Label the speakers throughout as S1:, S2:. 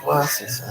S1: What's this?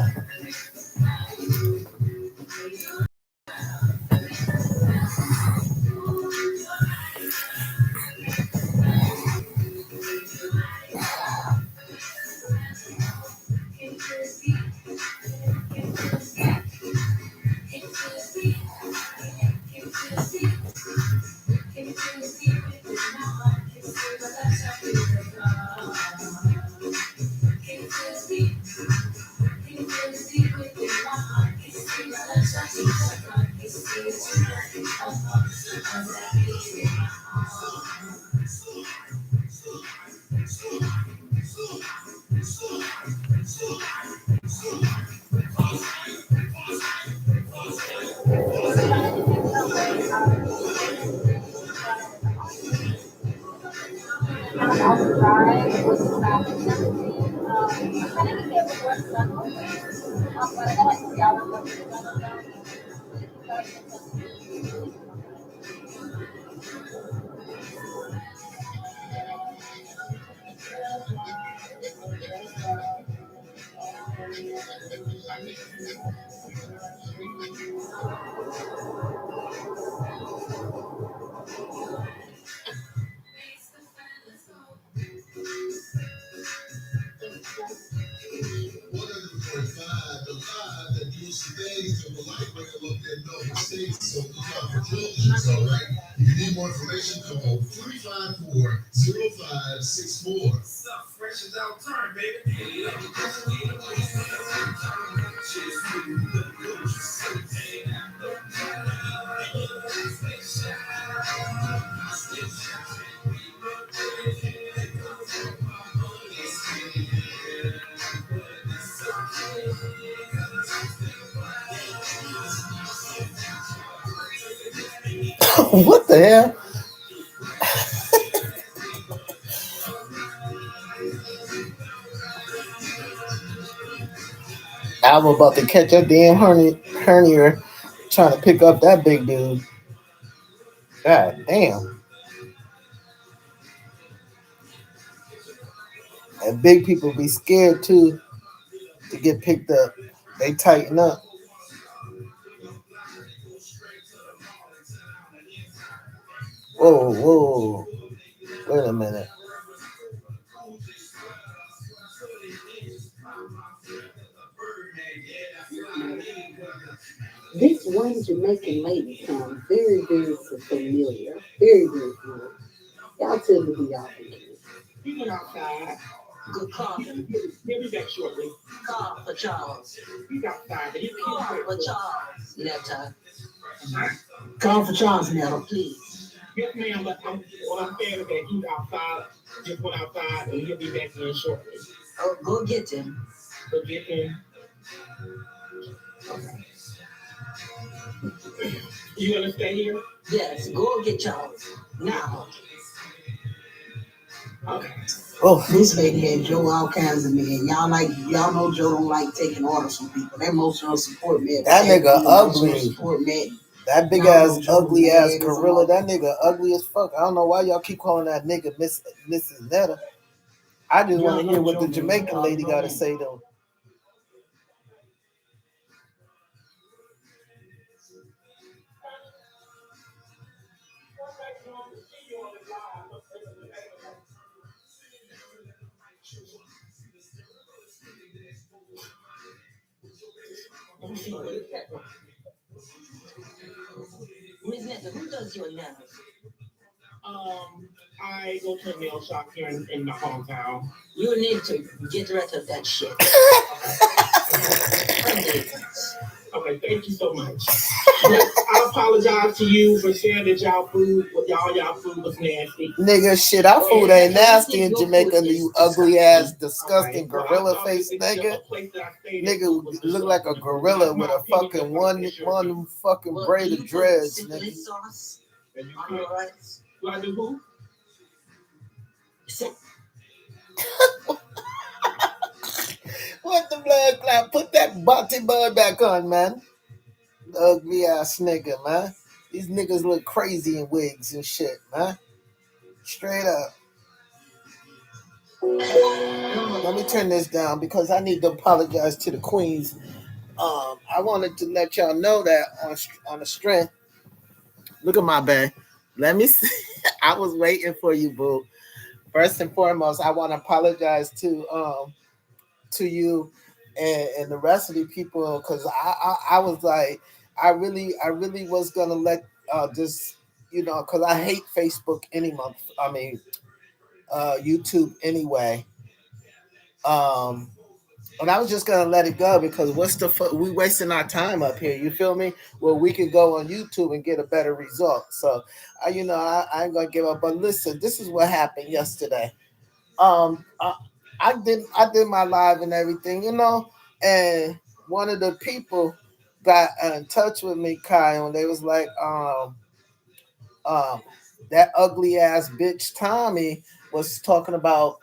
S1: What the hell? I'm about to catch a damn hernia trying to pick up that big dude. God damn. And big people be scared too to get picked up. They tighten up. Whoa, whoa. Wait a minute.
S2: This one Jamaican lady sounds very, very familiar. Very, very familiar. Y'all tell me who y'all think it is.
S3: You went outside.
S2: Good call.
S3: He'll be back shortly.
S2: Call for Charles.
S3: He's outside, but he
S2: Call for Charles. Netta.
S3: Call for Charles now.
S2: Please.
S3: Yes, ma'am, but what I'm saying is that he's outside. Just went outside, and he'll be back in shortly.
S2: Oh, go get him.
S3: Go get him. Okay. You gonna stay here?
S2: Yes, go get Charles. Now.
S3: Okay.
S2: Oh, this lady had Joe all kinds of men. Y'all know Joe don't like taking orders from people. That emotional support man.
S1: That nigga ugly.
S2: Support man.
S1: That big ass ugly ass gorilla. That nigga ugly as fuck. I don't know why y'all keep calling that nigga Mrs. Netta. I just want to hear what the Jamaican lady got to say though.
S2: Miss Netta, who does your nails?
S3: I go to a nail shop here in the hometown.
S2: You need to get rid of that shit.
S3: Okay, thank you so much. I apologize to you for saying that y'all food was nasty.
S1: Nigga, shit, our food ain't nasty in Jamaica, you ugly ass, disgusting gorilla face nigga. Nigga look like a gorilla with a fucking one fucking braid of dreads, nigga.
S3: Do I do who?
S1: What the blood clot? Put that body bud back on, man. Ugly ass nigga, man. These niggas look crazy in wigs and shit, man. Straight up. Let me turn this down because I need to apologize to the queens. I wanted to let y'all know that on the strength. Look at my bag. Let me see. I was waiting for you, boo. First and foremost, I want to apologize to you and the rest of the people because I was like I really was gonna let this because I hate Facebook any month. I mean YouTube anyway. Um, and I was just gonna let it go because what's the we wasting our time up here? You feel me? Well, we can go on YouTube and get a better result. So, I ain't gonna give up. But listen, this is what happened yesterday. Um, I, I did my live and everything, and one of the people got in touch with me, Kyle, and they was like, um, that ugly ass bitch Tommy was talking about.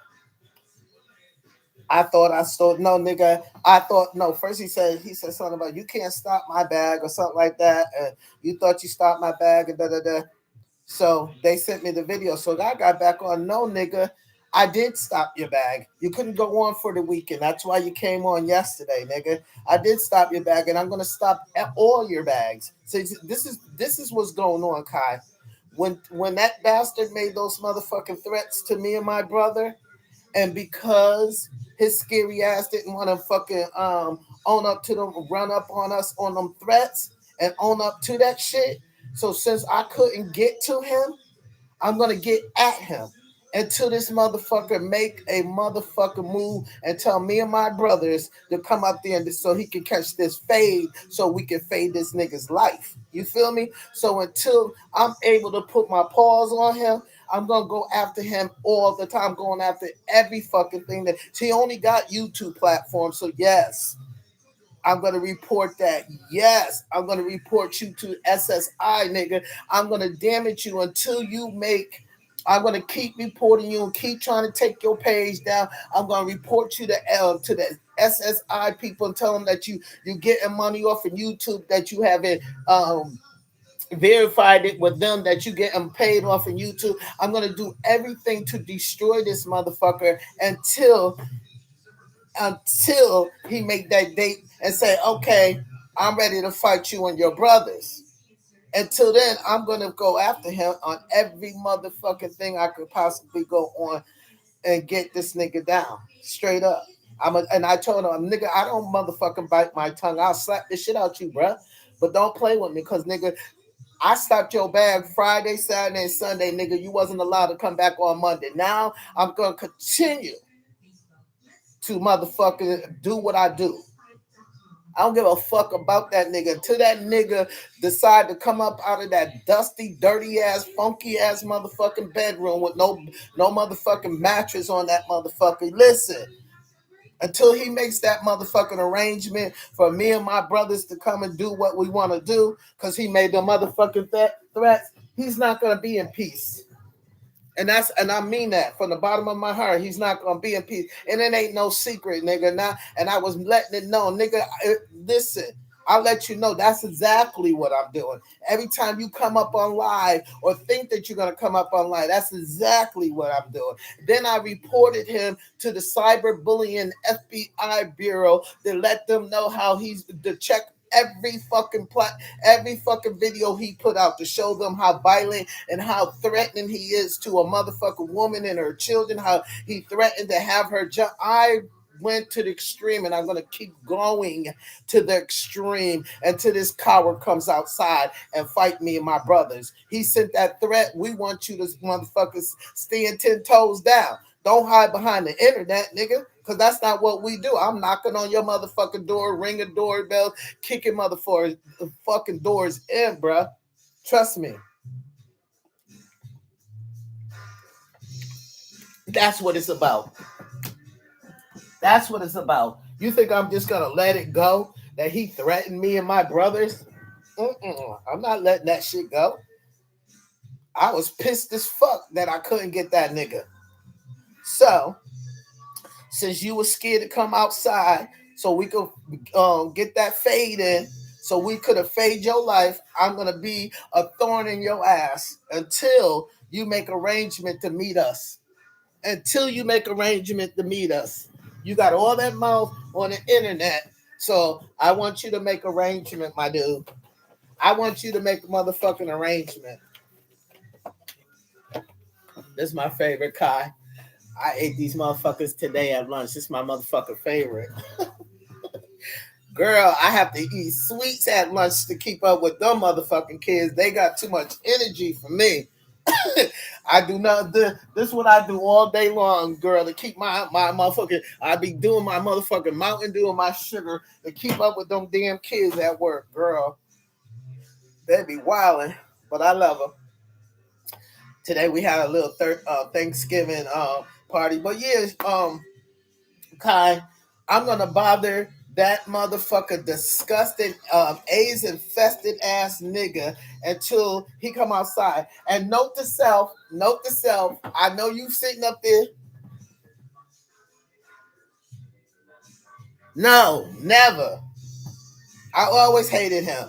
S1: I thought I stole no nigga. I thought no. First he said something about you can't stop my bag or something like that, and you thought you stopped my bag and da da da. So they sent me the video. So I got back on. No nigga, I did stop your bag. You couldn't go on for the weekend. That's why you came on yesterday, nigga. I did stop your bag, and I'm gonna stop all your bags. So this is what's going on, Kai. When that bastard made those motherfucking threats to me and my brother. And because his scary ass didn't want to fucking own up to them, run up on us on them threats and own up to that shit. So since I couldn't get to him, I'm gonna get at him until this motherfucker make a motherfucker move and tell me and my brothers to come up there and so he can catch this fade so we can fade this nigga's life. You feel me? So until I'm able to put my paws on him, I'm gonna go after him all the time, going after every fucking thing that he only got YouTube platform. So yes, I'm gonna report that. Yes, I'm gonna report you to SSI, nigga. I'm gonna damage you until you make. I'm gonna keep reporting you and keep trying to take your page down. I'm gonna report you to the SSI people and tell them that you getting money off of YouTube that you haven't verified it with them that you getting paid off of YouTube. I'm gonna do everything to destroy this motherfucker until he make that date and say, okay, I'm ready to fight you and your brothers. Until then, I'm gonna go after him on every motherfucking thing I could possibly go on and get this nigga down. Straight up. And I told him, nigga, I don't motherfucking bite my tongue. I'll slap the shit out you, bruh. But don't play with me, cause nigga, I stopped your bag Friday, Saturday, and Sunday, nigga. You wasn't allowed to come back on Monday. Now I'm gonna continue to motherfucking do what I do. I don't give a fuck about that nigga. Till that nigga decide to come up out of that dusty, dirty ass, funky ass motherfucking bedroom with no motherfucking mattress on that motherfucker. Listen, until he makes that motherfucking arrangement for me and my brothers to come and do what we want to do, because he made the motherfucking threats, he's not gonna be in peace. And I mean that from the bottom of my heart. He's not gonna be in peace. And it ain't no secret, nigga. Now, and I was letting it know, nigga. Listen, I'll let you know that's exactly what I'm doing. Every time you come up on live or think that you're gonna come up on live, that's exactly what I'm doing. Then I reported him to the cyberbullying FBI bureau to let them know how he's to check every fucking video he put out to show them how violent and how threatening he is to a motherfucking woman and her children, how he threatened to have her jump. I went to the extreme and I'm going to keep going to the extreme until this coward comes outside and fight me and my brothers. He sent that threat. We want you to motherfuckers stand 10 toes down. Don't hide behind the internet, nigga, because that's not what we do. I'm knocking on your motherfucking door, ringing doorbell, kicking motherfucking doors in, bruh. Trust me. That's what it's about. That's what it's about. You think I'm just going to let it go that he threatened me and my brothers? I'm not letting that shit go. I was pissed as fuck that I couldn't get that nigga. So, since you were scared to come outside so we could get that fade in, so we could have fade your life, I'm going to be a thorn in your ass until you make arrangement to meet us until you make arrangement to meet us. You got all that mouth on the internet. So I want you to make arrangement, my dude. I want you to make a motherfucking arrangement. This is my favorite Kai. I ate these motherfuckers today at lunch. This is my motherfucking favorite. Girl, I have to eat sweets at lunch to keep up with them motherfucking kids. They got too much energy for me. I do not. This is what I do all day long, girl, to keep my motherfucking. I be doing my motherfucking Mountain Dew and my sugar to keep up with them damn kids at work, girl. They be wilding, but I love them. Today we had a little Thanksgiving party, but yeah, Kai, I'm gonna bother that motherfucker, disgusting, AIDS infested ass nigga until he come outside. And note to self. I know you sitting up there. No, never. I always hated him.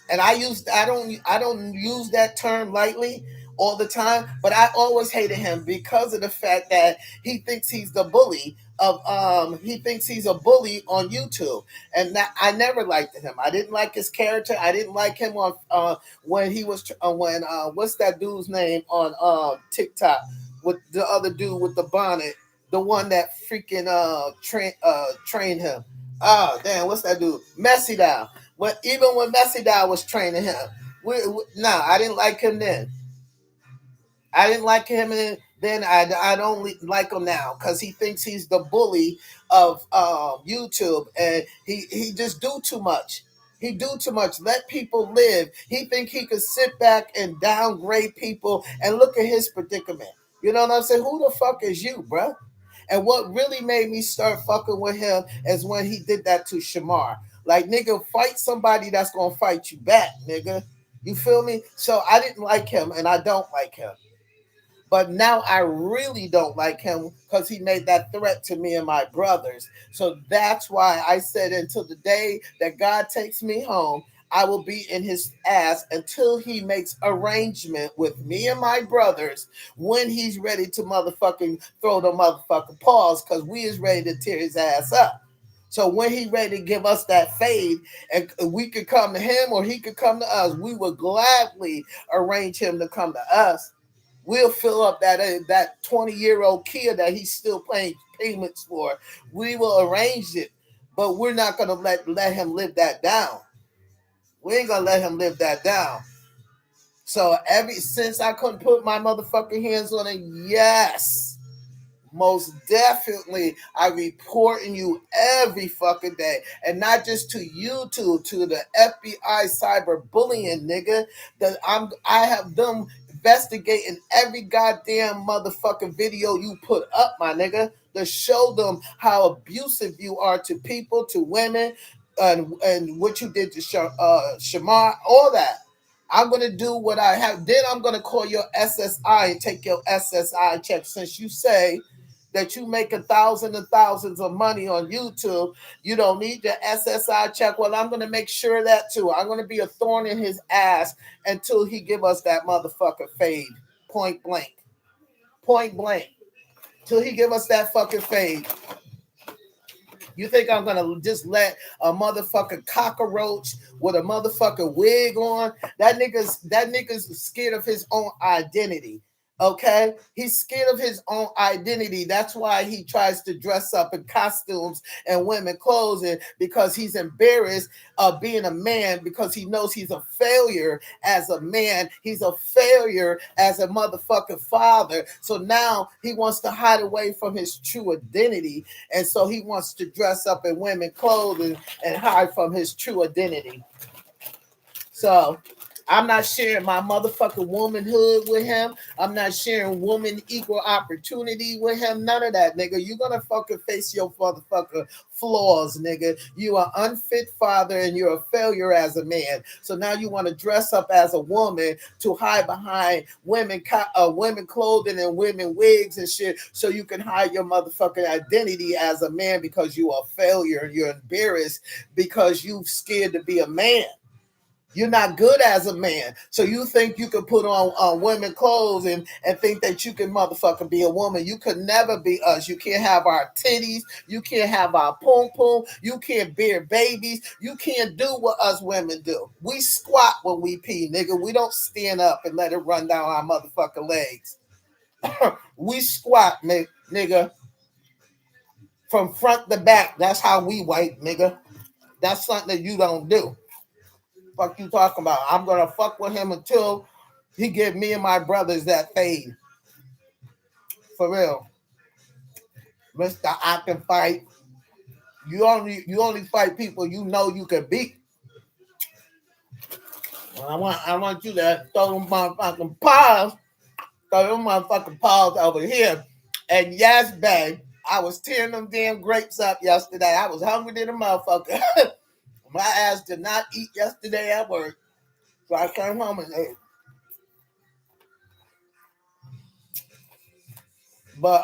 S1: And I don't use that term lightly all the time, but I always hated him because of the fact that he thinks he's the bully of he thinks he's a bully on YouTube. And that, I never liked him. I didn't like his character. I didn't like him on when he was when what's that dude's name on TikTok with the other dude with the bonnet, the one that freaking trained him. Oh damn, what's that dude? Messy Down. Even when Messi was training him, I didn't like him then. I didn't like him then. I don't like him now because he thinks he's the bully of YouTube, and he just do too much. He do too much. Let people live. He think he could sit back and downgrade people and look at his predicament. You know what I'm saying? Who the fuck is you, bro? And what really made me start fucking with him is when he did that to Shamar. Like, nigga, fight somebody that's gonna fight you back, nigga. You feel me? So I didn't like him, and I don't like him. But now I really don't like him because he made that threat to me and my brothers. So that's why I said until the day that God takes me home, I will be in his ass until he makes arrangement with me and my brothers when he's ready to motherfucking throw the motherfucking paws because we is ready to tear his ass up. So when he ready to give us that fade and we could come to him or he could come to us, we would gladly arrange him to come to us. We'll fill up that 20-year-old Kia that he's still paying payments for. We will arrange it, but we're not gonna let him live that down. We ain't gonna let him live that down. So since I couldn't put my motherfucking hands on it, yes, most definitely I reporting you every fucking day, and not just to YouTube, to the FBI cyberbullying nigga. That I have them investigating every goddamn motherfucking video you put up, my nigga, to show them how abusive you are to people, to women, and what you did to Shamar, all that. I'm gonna do what I have. Then I'm gonna call your SSI and take your SSI check. Since you say that you making thousands and thousands of money on YouTube, you don't need your SSI check. Well, I'm gonna make sure that too. I'm gonna be a thorn in his ass until he give us that motherfucker fade. Point blank. Point blank. Till he give us that fucking fade. You think I'm gonna just let a motherfucking cockroach with a motherfucking wig on? That nigga's scared of his own identity. Okay, he's scared of his own identity. That's why he tries to dress up in costumes and women clothing, because he's embarrassed of being a man, because he knows he's a failure as a man. He's a failure as a motherfucking father. So now he wants to hide away from his true identity, and so he wants to dress up in women clothing and hide from his true identity. So I'm not sharing my motherfucking womanhood with him. I'm not sharing woman equal opportunity with him. None of that, nigga. You're gonna fucking face your motherfucking flaws, nigga. You are unfit father and you're a failure as a man. So now you want to dress up as a woman to hide behind women clothing and women wigs and shit, so you can hide your motherfucking identity as a man because you are a failure and you're embarrassed because you scared to be a man. You're not good as a man. So you think you can put on women clothes and think that you can motherfucking be a woman. You could never be us. You can't have our titties. You can't have our pom pom. You can't bear babies. You can't do what us women do. We squat when we pee, nigga. We don't stand up and let it run down our motherfucking legs. We squat, nigga, from front to back. That's how we wipe, nigga. That's something that you don't do. Fuck you talking about? I'm gonna fuck with him until he give me and my brothers that fade. For real. Mister, I can fight. You only fight people you know you can beat. I want you to throw them motherfucking paws. Throw them motherfucking paws over here. And yes, babe, I was tearing them damn grapes up yesterday. I was hungry than a motherfucker. My ass did not eat yesterday at work. So I came home and ate. But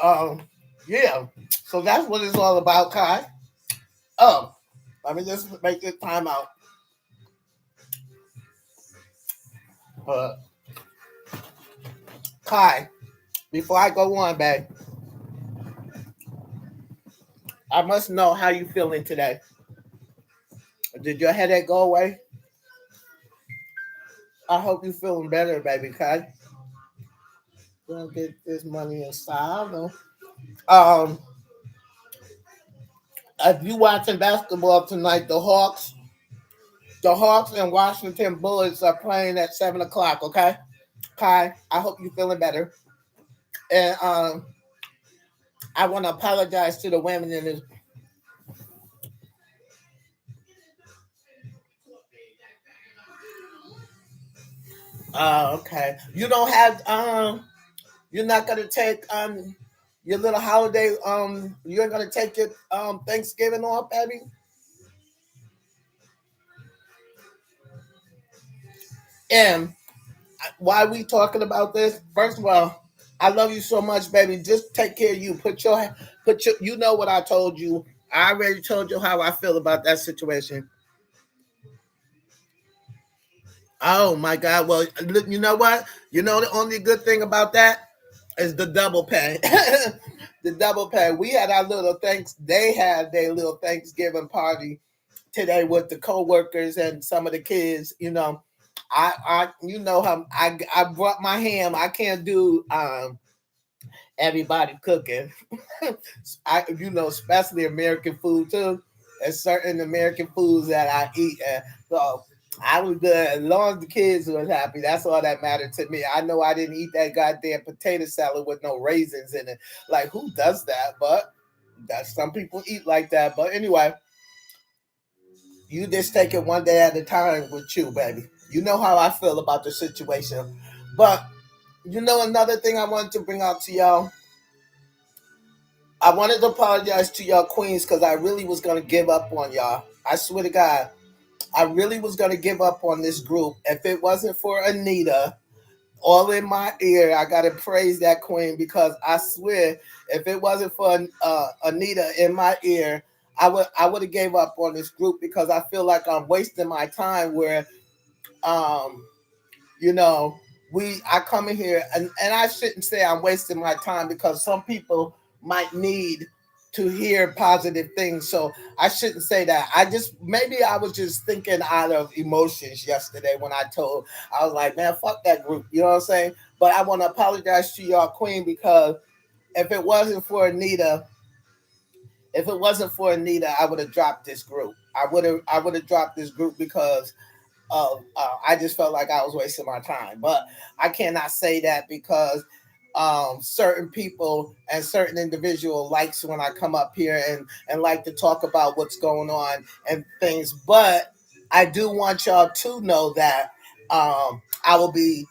S1: yeah. So that's what it's all about, Kai. Oh, let me just make this time out. Kai, before I go on, babe, I must know how you feeling today. Did your headache go away? I hope you feeling better, baby, Kai. Gonna get this money inside. No. If you watching basketball tonight, the Hawks and Washington Bullets are playing at 7 o'clock. Okay, Kai, I hope you feeling better. And I want to apologize to the women in this. Okay. You don't have you're not gonna take your little holiday you're gonna take your Thanksgiving off, baby. And why we talking about this? First of all, I love you so much, baby. Just take care of you. Put your you know what I told you. I already told you how I feel about that situation. Oh my God. Well, look, you know what? You know the only good thing about that is the double pay. The double pay. We had our little thanks. They had their little Thanksgiving party today with the co-workers and some of the kids. You know how I brought my ham. I can't do everybody cooking. Especially American food too. There's certain American foods that I eat, and so I was good as long as the kids was happy. That's all that mattered to me. I know I didn't eat that goddamn potato salad with no raisins in it. Like who does that? But that some people eat like that. But anyway, you just take it one day at a time with you, baby. You know how I feel about the situation. But another thing I wanted to bring out to y'all. I wanted to apologize to y'all queens because I really was gonna give up on y'all. I swear to God, I really was gonna give up on this group if it wasn't for Anita all in my ear. I gotta praise that queen because I swear, if it wasn't for Anita in my ear, I would have gave up on this group because I feel like I'm wasting my time. Where um, you know, I come in here and I shouldn't say I'm wasting my time because some people might need to hear positive things. So I shouldn't say that. Maybe I was just thinking out of emotions yesterday when I was like, man, fuck that group. You know what I'm saying? But I want to apologize to y'all queen because if it wasn't for Anita, I would have dropped this group. I would have dropped this group because I just felt like I was wasting my time. But I cannot say that because certain people and certain individual likes when I come up here and like to talk about what's going on and things. But I do want y'all to know that I will be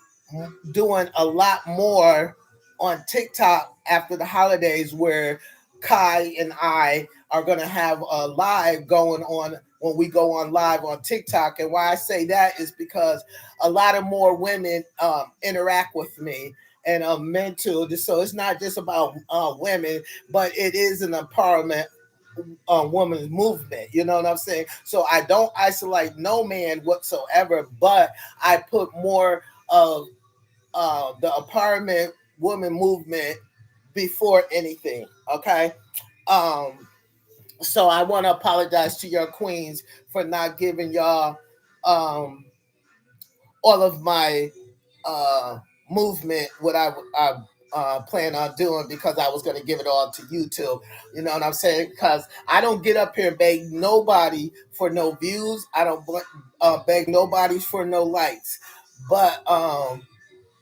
S1: doing a lot more on TikTok after the holidays where Kai and I are going to have a live going on when we go on live on TikTok. And why I say that is because a lot of more women interact with me and men too. So it's not just about women, but it is an empowerment woman's movement. You know what I'm saying? So I don't isolate no man whatsoever, but I put more of the empowerment woman movement before anything. Okay. Um, so I want to apologize to your queens for not giving y'all um, all of my uh, movement, what I plan on doing, because I was going to give it all to YouTube. You know what I'm saying? Because I don't get up here and beg nobody for no views. I don't beg nobody for no likes. But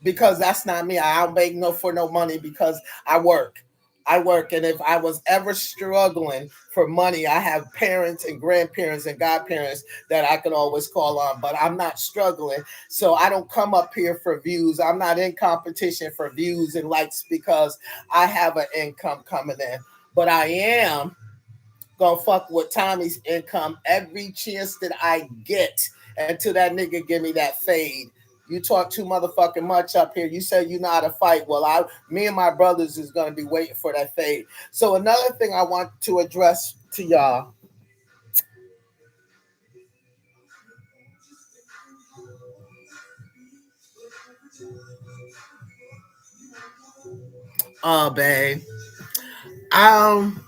S1: because that's not me. I don't make no for no money because I work. I work, and if I was ever struggling for money, I have parents and grandparents and godparents that I could always call on. But I'm not struggling, so I don't come up here for views. I'm not in competition for views and likes because I have an income coming in. But I am gonna fuck with Tommy's income every chance that I get until that nigga give me that fade. You talk too motherfucking much up here. You said you know how to fight. Well, me and my brothers is gonna be waiting for that fade. So another thing I want to address to y'all. Oh, babe. Um,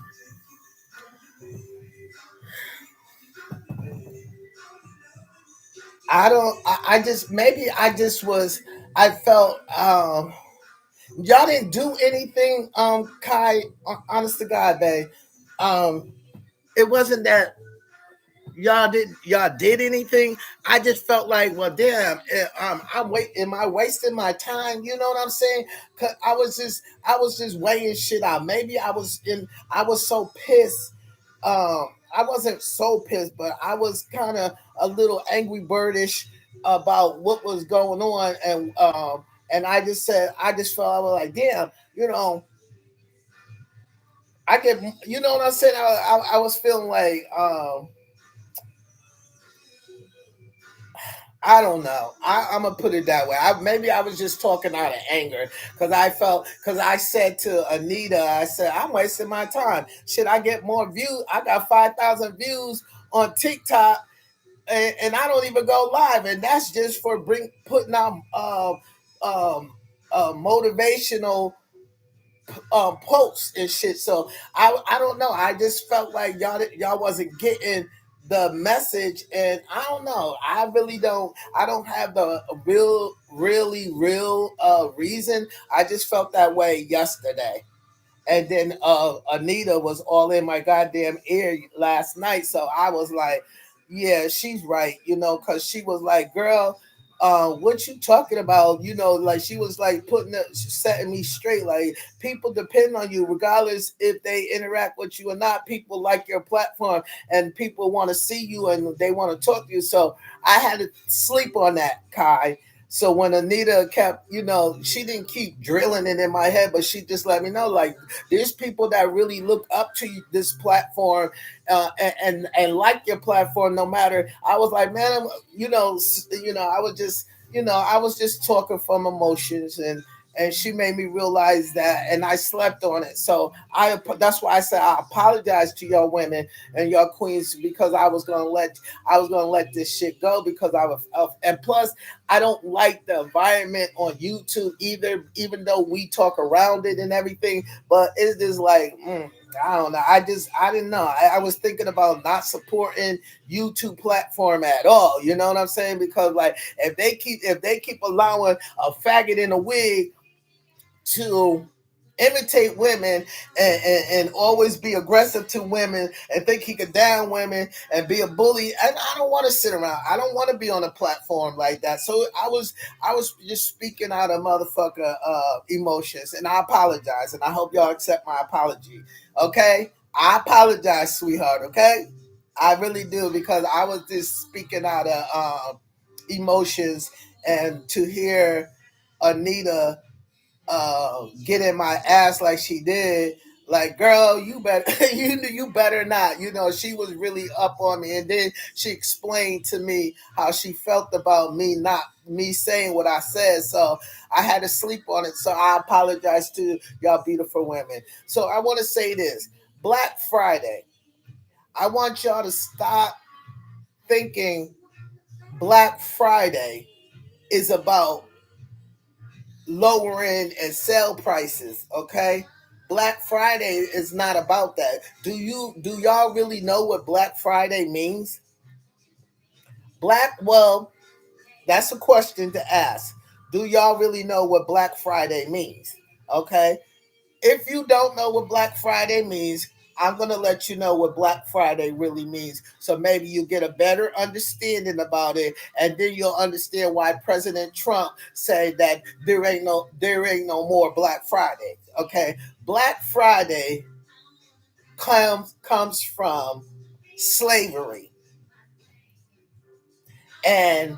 S1: I don't. I just maybe I just was. I felt. Y'all didn't do anything. Kai. Honest to God, babe. Um, it wasn't that y'all did anything. I just felt like, well, damn, am I wasting my time? You know what I'm saying? Cause I was just weighing shit out. Maybe I was so pissed. I wasn't so pissed, but I was kind of a little angry birdish about what was going on, and I just felt, I was like, damn, I get, you know what I'm saying? I was feeling like, I don't know. I'm gonna put it that way. Maybe I was just talking out of anger because I said to Anita, I said, I'm wasting my time. Should I get more views? I got 5,000 views on TikTok, and I don't even go live, and that's just for putting out um, motivational posts and shit. So I don't know. I just felt like y'all wasn't getting the message, and I don't know. I really don't. I don't have the real reason. I just felt that way yesterday. And then Anita was all in my goddamn ear last night, so I was like, "Yeah, she's right," because she was like, "Girl, what you talking about?" Like she was like setting me straight. Like people depend on you, regardless if they interact with you or not. People like your platform, and people want to see you and they want to talk to you. So I had to sleep on that, Kai. So when Anita kept, she didn't keep drilling it in my head, but she just let me know, like, there's people that really look up to this platform, and like your platform, no matter. I was like, man, I was just, I was just talking from emotions, and she made me realize that, and I slept on it. So that's why I said I apologize to y'all women and y'all queens, because I was gonna let this shit go, because and plus I don't like the environment on YouTube either, even though we talk around it and everything. But it is like, I don't know. I didn't know. I was thinking about not supporting YouTube platform at all. You know what I'm saying? Because like if they keep allowing a faggot in a wig to imitate women, and always be aggressive to women and think he could down women and be a bully, and I don't want to sit around. I don't want to be on a platform like that. So I was just speaking out of motherfucker emotions, and I apologize, and I hope y'all accept my apology. Okay, I apologize, sweetheart. Okay, I really do, because I was just speaking out of emotions, and to hear Anita get in my ass like she did, like, girl, you better you better not. She was really up on me, and then she explained to me how she felt about me saying what I said. So I had to sleep on it. So I apologize to y'all beautiful women. So I want to say this: Black Friday. I want y'all to stop thinking Black Friday is about lowering and sell prices, okay? Black Friday is not about that. Do y'all really know what Black Friday means? Well, that's a question to ask. Do y'all really know what Black Friday means? Okay? If you don't know what Black Friday means, I'm going to let you know what Black Friday really means. So maybe you get a better understanding about it, and then you'll understand why President Trump said that there ain't no more Black Friday. Okay? Black Friday comes from slavery. And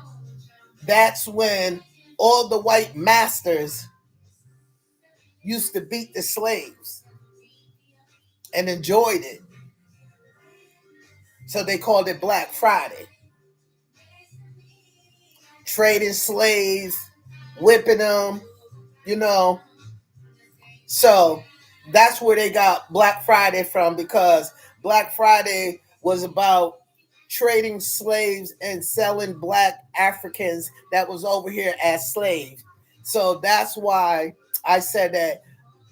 S1: that's when all the white masters used to beat the slaves and enjoyed it. So they called it Black Friday. Trading slaves, whipping them, you know. So that's where they got Black Friday from, because Black Friday was about trading slaves and selling black Africans that was over here as slaves. So that's why I said that.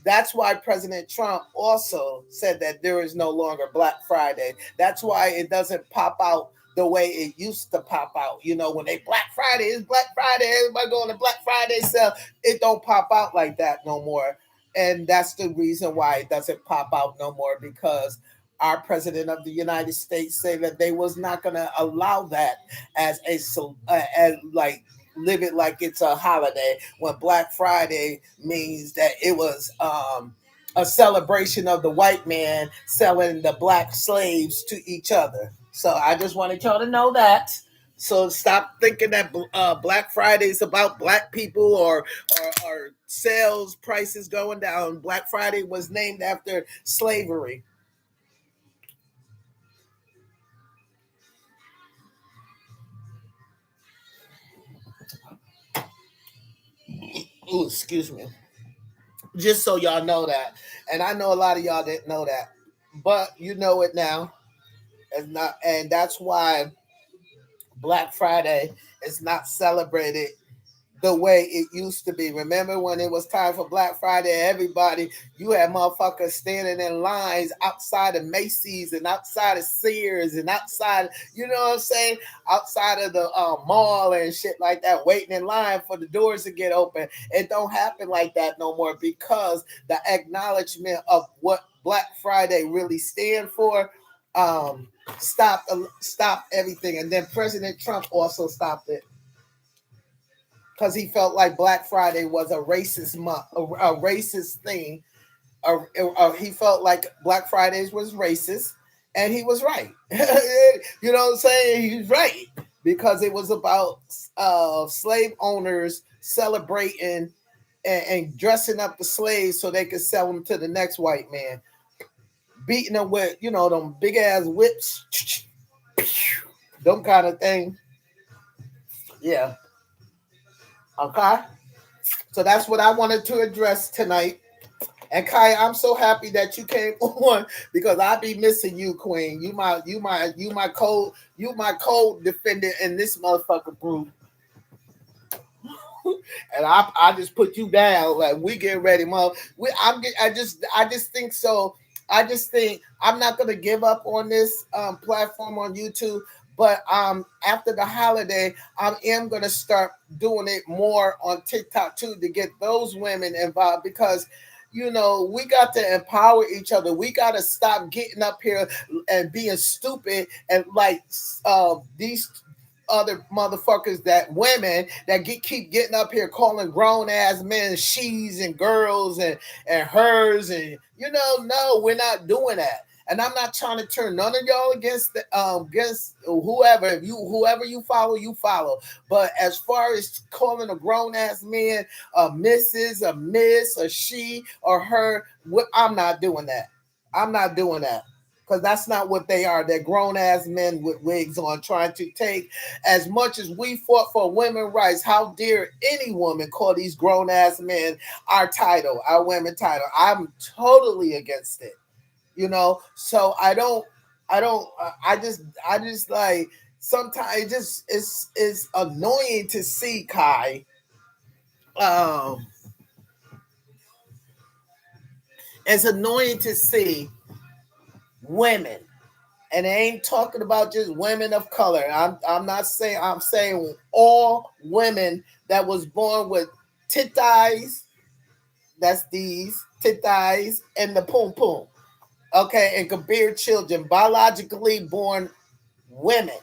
S1: That's why President Trump also said that there is no longer Black Friday. That's why it doesn't pop out the way it used to pop out. You know, when they Black Friday, it's Black Friday, everybody going to Black Friday sale. It don't pop out like that no more. And that's the reason why it doesn't pop out no more, because our president of the United States said that they was not going to allow that as as like live it like it's a holiday, when Black Friday means that it was a celebration of the white man selling the black slaves to each other. So I just wanted y'all to know that. So stop thinking that Black Friday is about black people, or sales prices going down. Black Friday was named after slavery. Ooh, excuse me. Just so y'all know that. And I know a lot of y'all didn't know that. But you know it now. And that's why Black Friday is not celebrated the way it used to be. Remember when it was time for Black Friday, everybody, you had motherfuckers standing in lines outside of Macy's and outside of Sears and outside, you know what I'm saying? Outside of the mall and shit like that, waiting in line for the doors to get open. It don't happen like that no more, because the acknowledgement of what Black Friday really stand for stop everything. And then President Trump also stopped it, because he felt like Black Friday was a racist a racist thing. He felt like Black Fridays was racist, and he was right. You know what I'm saying? He's right, because it was about slave owners celebrating and dressing up the slaves so they could sell them to the next white man, beating them with them big ass whips, them kind of thing. Yeah. Okay. So that's what I wanted to address tonight. And Kai, I'm so happy that you came on, because I be missing you, Queen. You my defendant in this motherfucker group. And I just put you down. Like, we get ready, mom. I just think so. I just think I'm not gonna give up on this platform on YouTube. But after the holiday, I am gonna start doing it more on TikTok too, to get those women involved, because we got to empower each other. We got to stop getting up here and being stupid, and like these other motherfuckers, that women that keep getting up here calling grown ass men she's and girls and hers, and no, we're not doing that. And I'm not trying to turn none of y'all against whoever. If whoever you follow. But as far as calling a grown ass man a missus, a miss, a she, or her, I'm not doing that. I'm not doing that. Because that's not what they are. They're grown ass men with wigs on, trying to take, as much as we fought for women's rights, how dare any woman call these grown ass men our title, our women title? I'm totally against it. So I don't I don't. I just like sometimes it's annoying to see Kai. Um, it's annoying to see women, and I ain't talking about just women of color. I'm not saying I'm saying all women that was born with tit thighs. That's these tit thighs and the poom poom. Okay, and could bear children, biologically born women.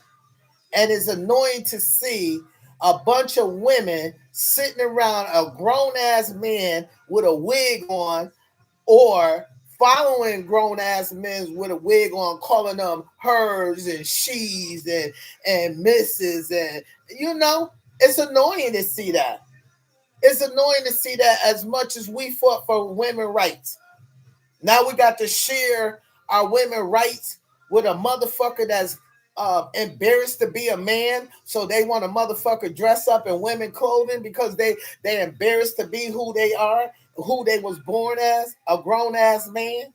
S1: And it's annoying to see a bunch of women sitting around a grown ass man with a wig on, or following grown ass men with a wig on, calling them hers and she's and misses, and it's annoying to see that. It's annoying to see that as much as we fought for women rights. Now we got to share our women rights with a motherfucker that's embarrassed to be a man, so they want a motherfucker dress up in women clothing because they embarrassed to be who they are, who they was born as, a grown ass man.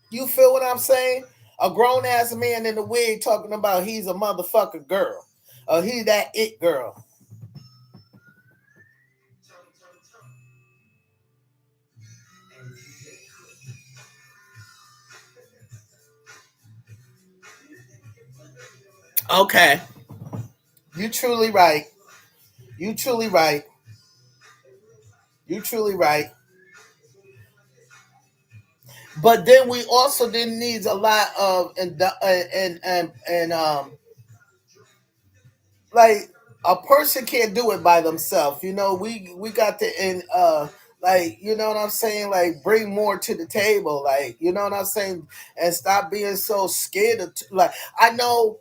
S1: You feel what I'm saying? A grown ass man in the wig talking about he's a motherfucker girl, or he that it girl. Okay, you truly right. You truly right. You truly right. But then we also then needs a lot of and like a person can't do it by themselves. We got to like what I'm saying, like bring more to the table, like what I'm saying, and stop being so scared of like I know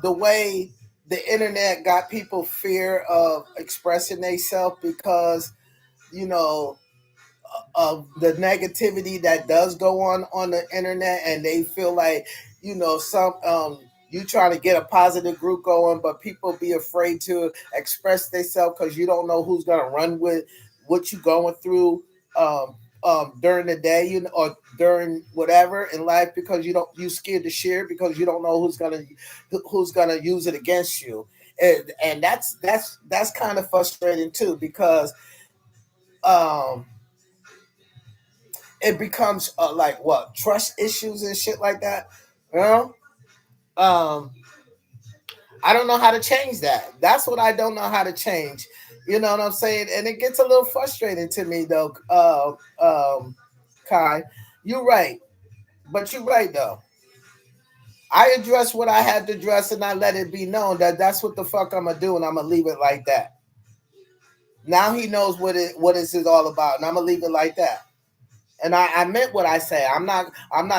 S1: the way the internet got people fear of expressing themselves because you know of the negativity that does go on the internet, and they feel like some you trying to get a positive group going, but people be afraid to express themselves because you don't know who's gonna run with what you going through during the day, or during whatever in life, because you scared to share because you don't know who's gonna use it against you, and that's kind of frustrating too because um it becomes like what trust issues and shit like that. You know, um, I don't know how to change that. That's what I don't know how to change. You know what I'm saying? And it gets a little frustrating to me though. Kai, you're right, but you're right though. I addressed what I had to address, and I let it be known that that's what the fuck I'm gonna do, and I'm gonna leave it like that. Now he knows what this is all about, and I'm gonna leave it like that. And I meant what I say. I'm not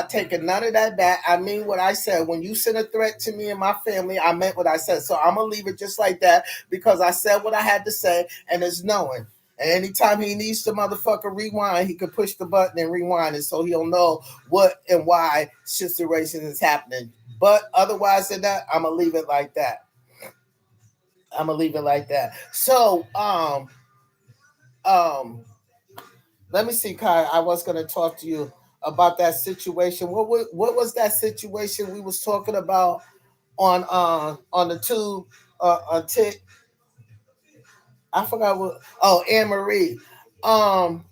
S1: taking none of that back. I mean what I said. When you sent a threat to me and my family, I meant what I said. So I'm gonna leave it just like that because I said what I had to say, and it's knowing. And anytime he needs to motherfucker rewind, he can push the button and rewind it so he'll know what and why situation is happening. But otherwise than that, I'm gonna leave it like that. I'm gonna leave it like that. So um let me see, Kai. I was going to talk to you about that situation. What was that situation we was talking about on the tube on Tick? I forgot what. Oh, Anne Marie. Um,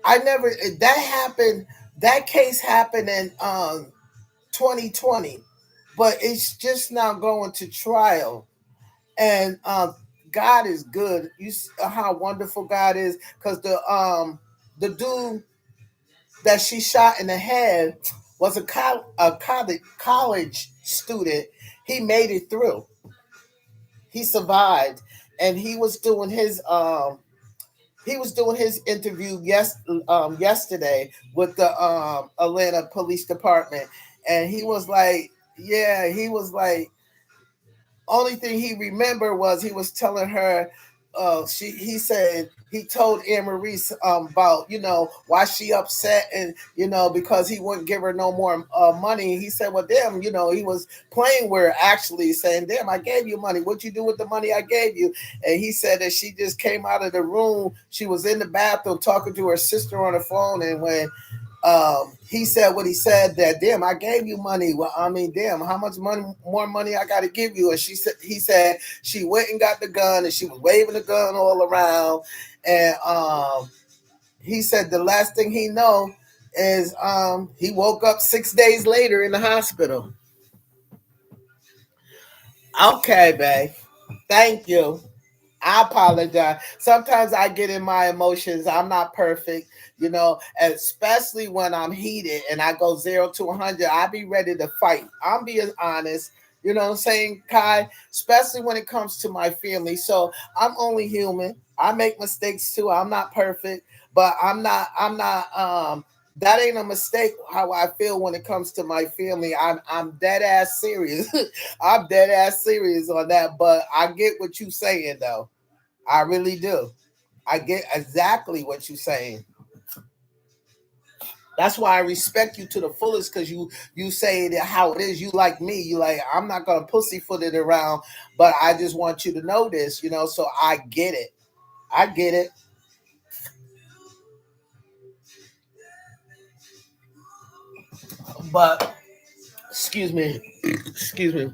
S1: I never that happened. That case happened in 2020, but it's just now going to trial. And God is good. You see how wonderful God is, because the dude that she shot in the head was a college student. He made it through. He survived, and he was doing his interview yesterday with the Atlanta Police Department, and he was like, yeah, he was like, only thing he remembered was he was telling her he said he told Anne Marie about why she upset, and because he wouldn't give her no more money. He said, well, damn, he was playing with her, actually saying, damn, I gave you money, what you do with the money I gave you? And he said that she just came out of the room, she was in the bathroom talking to her sister on the phone, and when he said what he said, that damn, I gave you money. Well, I mean, damn, how much more money I got to give you? And he said she went and got the gun, and she was waving the gun all around. And he said the last thing he know is he woke up 6 days later in the hospital. Okay, babe. Thank you. I apologize. Sometimes I get in my emotions. I'm not perfect, especially when I'm heated and I go 0 to 100. I be ready to fight. I'm being honest. You know what I'm saying, Kai? Especially when it comes to my family. So I'm only human. I make mistakes too. I'm not perfect, but I'm not that ain't a mistake how I feel when it comes to my family. I'm dead ass serious. I'm dead ass serious on that. But I get what you saying though. I really do. I get exactly what you're saying. That's why I respect you to the fullest, because you say it how it is. You like me. You like, I'm not gonna pussyfoot it around, but I just want you to know this, so I get it. I get it. But excuse me. Excuse me.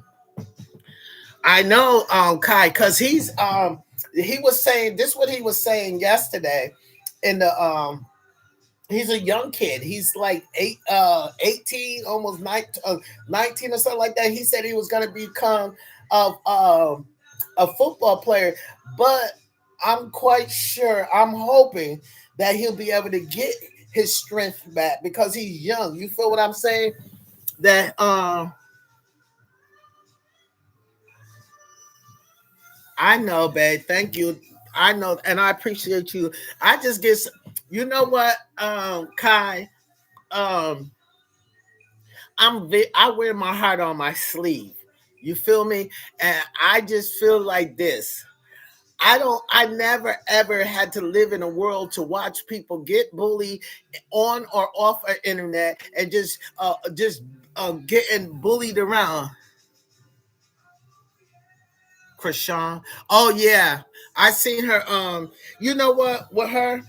S1: I know Kai, because he was saying this what he was saying yesterday in the he's a young kid. He's like 18, almost 19 or something like that. He said he was going to become a football player, but I'm quite sure, I'm hoping that he'll be able to get his strength back because he's young. You feel what I'm saying? That I know, babe. Thank you. I know, and I appreciate you. I just get, you know what, Kai. Um, I wear my heart on my sleeve. You feel me? And I just feel like this. I never ever had to live in a world to watch people get bullied on or off the internet and just getting bullied around. Krishan. Oh yeah. I seen her you know what with her?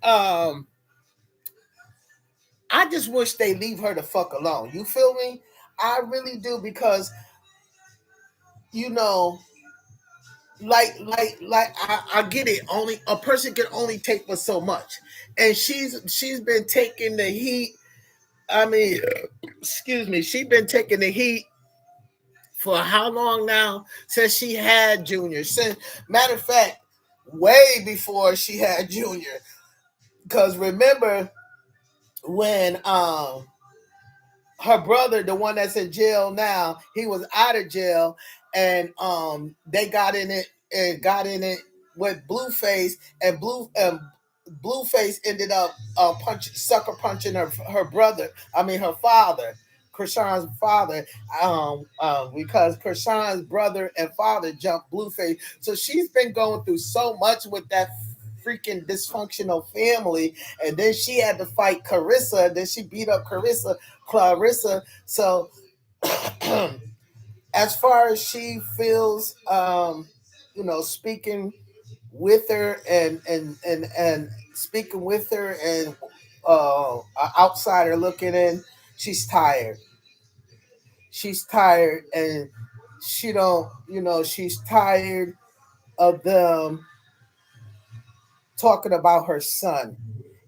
S1: Um I just wish they leave her the fuck alone. You feel me? I really do, because you know I get it. Only a person can only take but so much, and she's been taking the heat. I mean, excuse me, she's been taking the heat for how long now? Since she had Junior. Since, matter of fact, way before she had Junior. Because remember when her brother, the one that's in jail now, he was out of jail, and they got in it with Blueface, and Blueface ended up sucker punching her brother. I mean her father, Krishan's father, because Krishan's brother and father jumped Blueface. So she's been going through so much with that freaking dysfunctional family, and then she had to fight Carissa. Then she beat up Clarissa. So as far as she feels, speaking with her and speaking with her, and an outsider looking in, she's tired. She's tired, and she don't, she's tired of them talking about her son.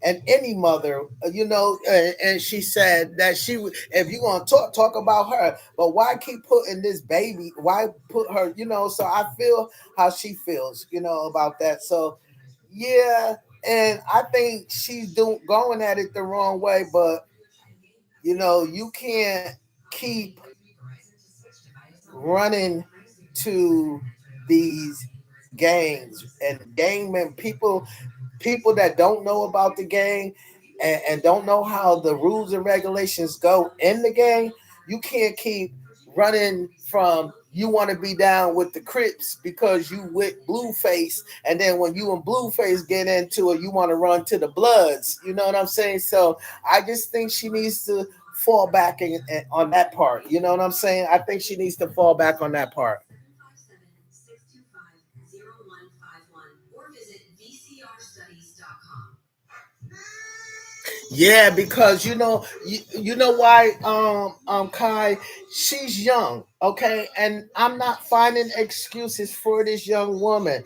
S1: And any mother, and she said that she would, if you want to talk about her, but why keep putting this baby? Why put her? So I feel how she feels, about that. So yeah, and I think she's going at it the wrong way, but you can't keep running to these gangs and gangmen, people that don't know about the gang, and don't know how the rules and regulations go in the gang. You can't keep running from you want to be down with the Crips because you with Blueface, and then when you and Blueface get into it, you want to run to the Bloods. You know what I'm saying? So I just think she needs to fall back on that part. You know what I'm saying? I think she needs to fall back on that part. Yeah, because you know why, Kai, she's young, okay, and I'm not finding excuses for this young woman,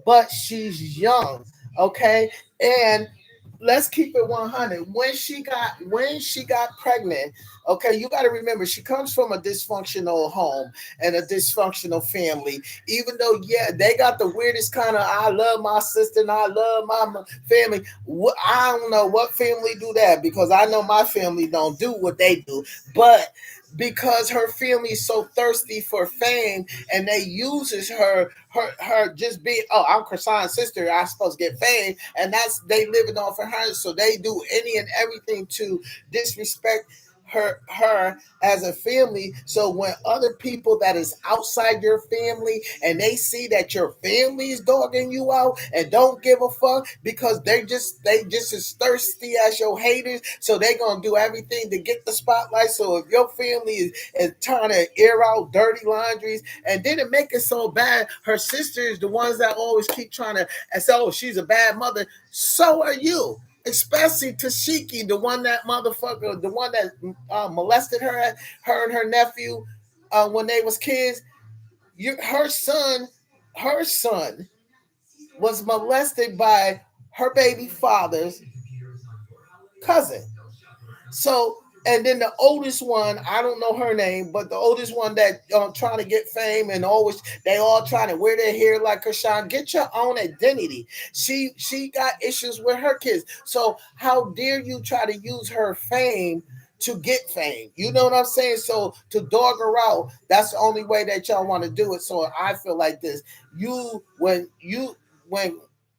S1: but she's young, okay, and let's keep it 100. When she got pregnant, okay, you got to remember she comes from a dysfunctional home and a dysfunctional family. Even though, yeah, they got the weirdest kind of I love my sister and I love my family. I don't know what family do that, because I know my family don't do what they do, but because her family is so thirsty for fame, and they uses her just being, oh, I'm Krishan's sister, I'm supposed to get fame, and that's they living off of her, so they do any and everything to disrespect her as a family. So when other people that is outside your family, and they see that your family is dogging you out and don't give a fuck, because they just as thirsty as your haters, so they gonna do everything to get the spotlight. So if your family is trying to air out dirty laundries, and then it make it so bad, her sister is the ones that always keep trying to and say, oh, she's a bad mother. So are you, especially Tashiki, the one that motherfucker, the one that molested her and her nephew when they was kids. Her son was molested by her baby father's cousin. So, and then the oldest one, I don't know her name, but the oldest one that trying to get fame, and always they all trying to wear their hair like Krishan. Get your own identity. She got issues with her kids. So how dare you try to use her fame to get fame? You know what I'm saying? So to dog her out, that's the only way that y'all want to do it. So I feel like this. When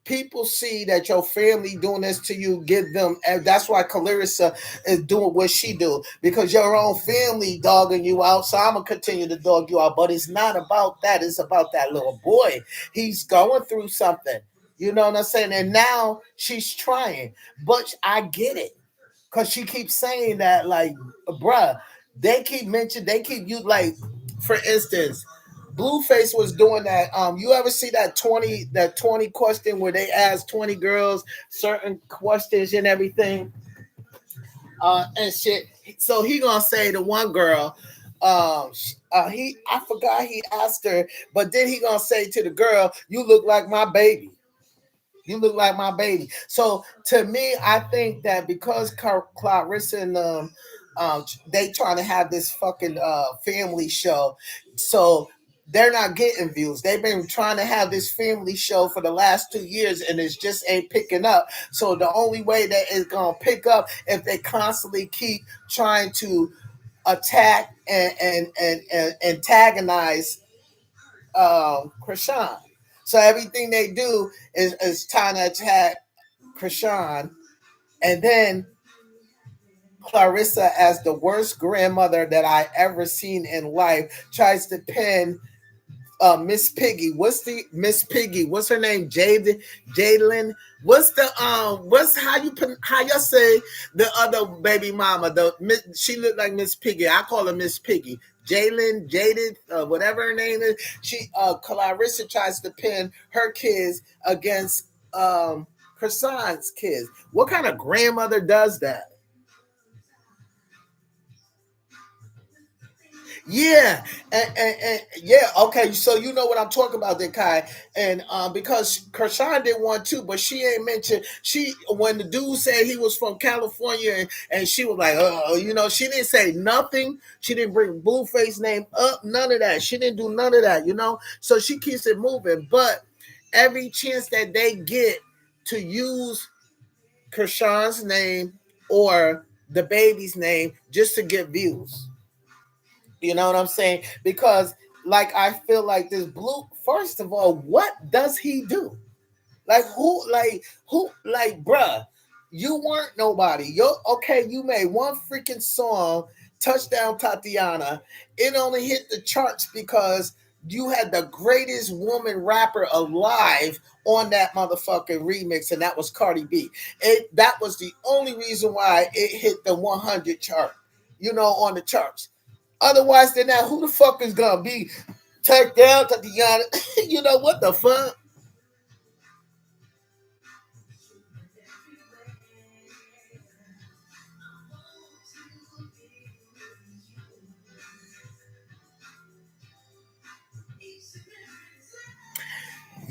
S1: people see that your family doing this to you, give them, and that's why Clarissa is doing what she do, because your own family dogging you out. So I'm gonna continue to dog you out, but it's not about that. It's about that little boy. He's going through something. You know what I'm saying? And now she's trying, but I get it, because she keeps saying that, like, bruh, they keep you, like, for instance, Blueface was doing that. You ever see that 20 question where they ask 20 girls certain questions and everything, and shit. So he gonna say to one girl, he I forgot he asked her, but then he gonna say to the girl, "You look like my baby." You look like my baby. So to me, I think that because Clarissa and they trying to have this fucking family show, so they're not getting views. They've been trying to have this family show for the last 2 years, and it just ain't picking up. So the only way that it's gonna pick up if they constantly keep trying to attack and antagonize Krishan. So everything they do is trying to attack Krishan, and then Clarissa, as the worst grandmother that I ever seen in life, tries to pin Miss Piggy. What's the Miss Piggy? What's her name? Jadelyn. What's the what's how you say the other baby mama? She looked like Miss Piggy. I call her Miss Piggy. Jaded, whatever her name is. She Clarissa tries to pin her kids against Croissant's kids. What kind of grandmother does that? Yeah, and yeah, okay. So you know what I'm talking about, then, Kai, and because Kershawn did one too, but she ain't mentioned. She when the dude said he was from California, and she was like, she didn't say nothing. She didn't bring Blueface name up, none of that. She didn't do none of that, So she keeps it moving, but every chance that they get to use Kershawn's name or the baby's name just to get views. You know what I'm saying? Because like I feel like this blue. First of all, what does he do? Like bruh, you weren't nobody. You made one freaking song Touchdown Tatiana, it only hit the charts because you had the greatest woman rapper alive on that motherfucking remix, and that was Cardi B. That was the only reason why it hit the 100 chart, on the charts. Otherwise than that, who the fuck is gonna be Touchdown Tatiana? What the fuck?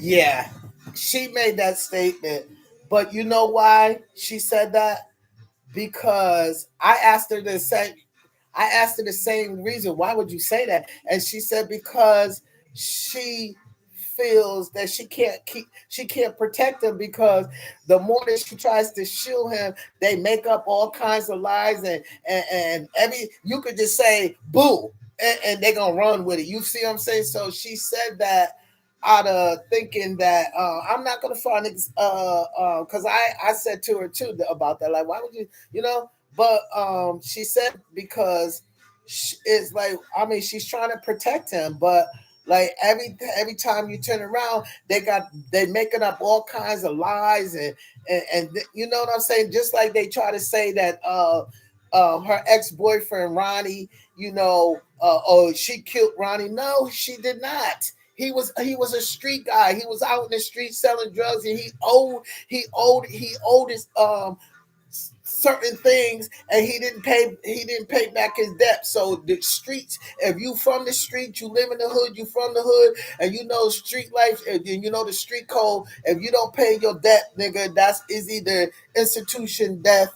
S1: Yeah, she made that statement. But you know why she said that? Because I asked her the same reason. Why would you say that? And she said because she feels that she can't protect him because the more that she tries to shield him, they make up all kinds of lies and every you could just say boo and they're gonna run with it. You see what I'm saying? So she said that out of thinking that I'm not gonna find it because I said to her too about that, like why would you. But she said because it's like she's trying to protect him, but like every time you turn around, they making up all kinds of lies and you know what I'm saying. Just like they try to say that her ex boyfriend Ronnie, oh she killed Ronnie. No, she did not. He was a street guy. He was out in the street selling drugs, and he owed his certain things and he didn't pay back his debt. So the streets, if you from the street, you live in the hood, you from the hood, and you know street life and you know the street code, if you don't pay your debt, nigga, that's is either institution death,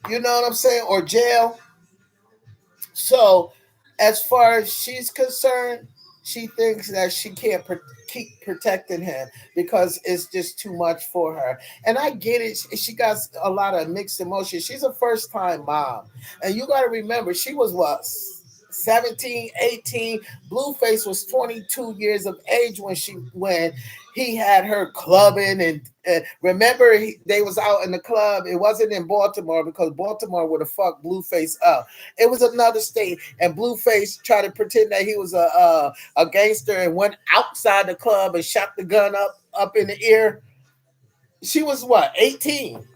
S1: you know what I'm saying, or jail. So, as far as she's concerned, she thinks that she can't keep protecting him because it's just too much for her. And I get it. She got a lot of mixed emotions. She's a first time mom. And you got to remember, she was what? 17, 18. Blueface was 22 years of age when he had her clubbing and remember they was out in the club. It wasn't in Baltimore because Baltimore would have fucked Blueface up. It was another state, and Blueface tried to pretend that he was a gangster and went outside the club and shot the gun up in the air. She was what, 18?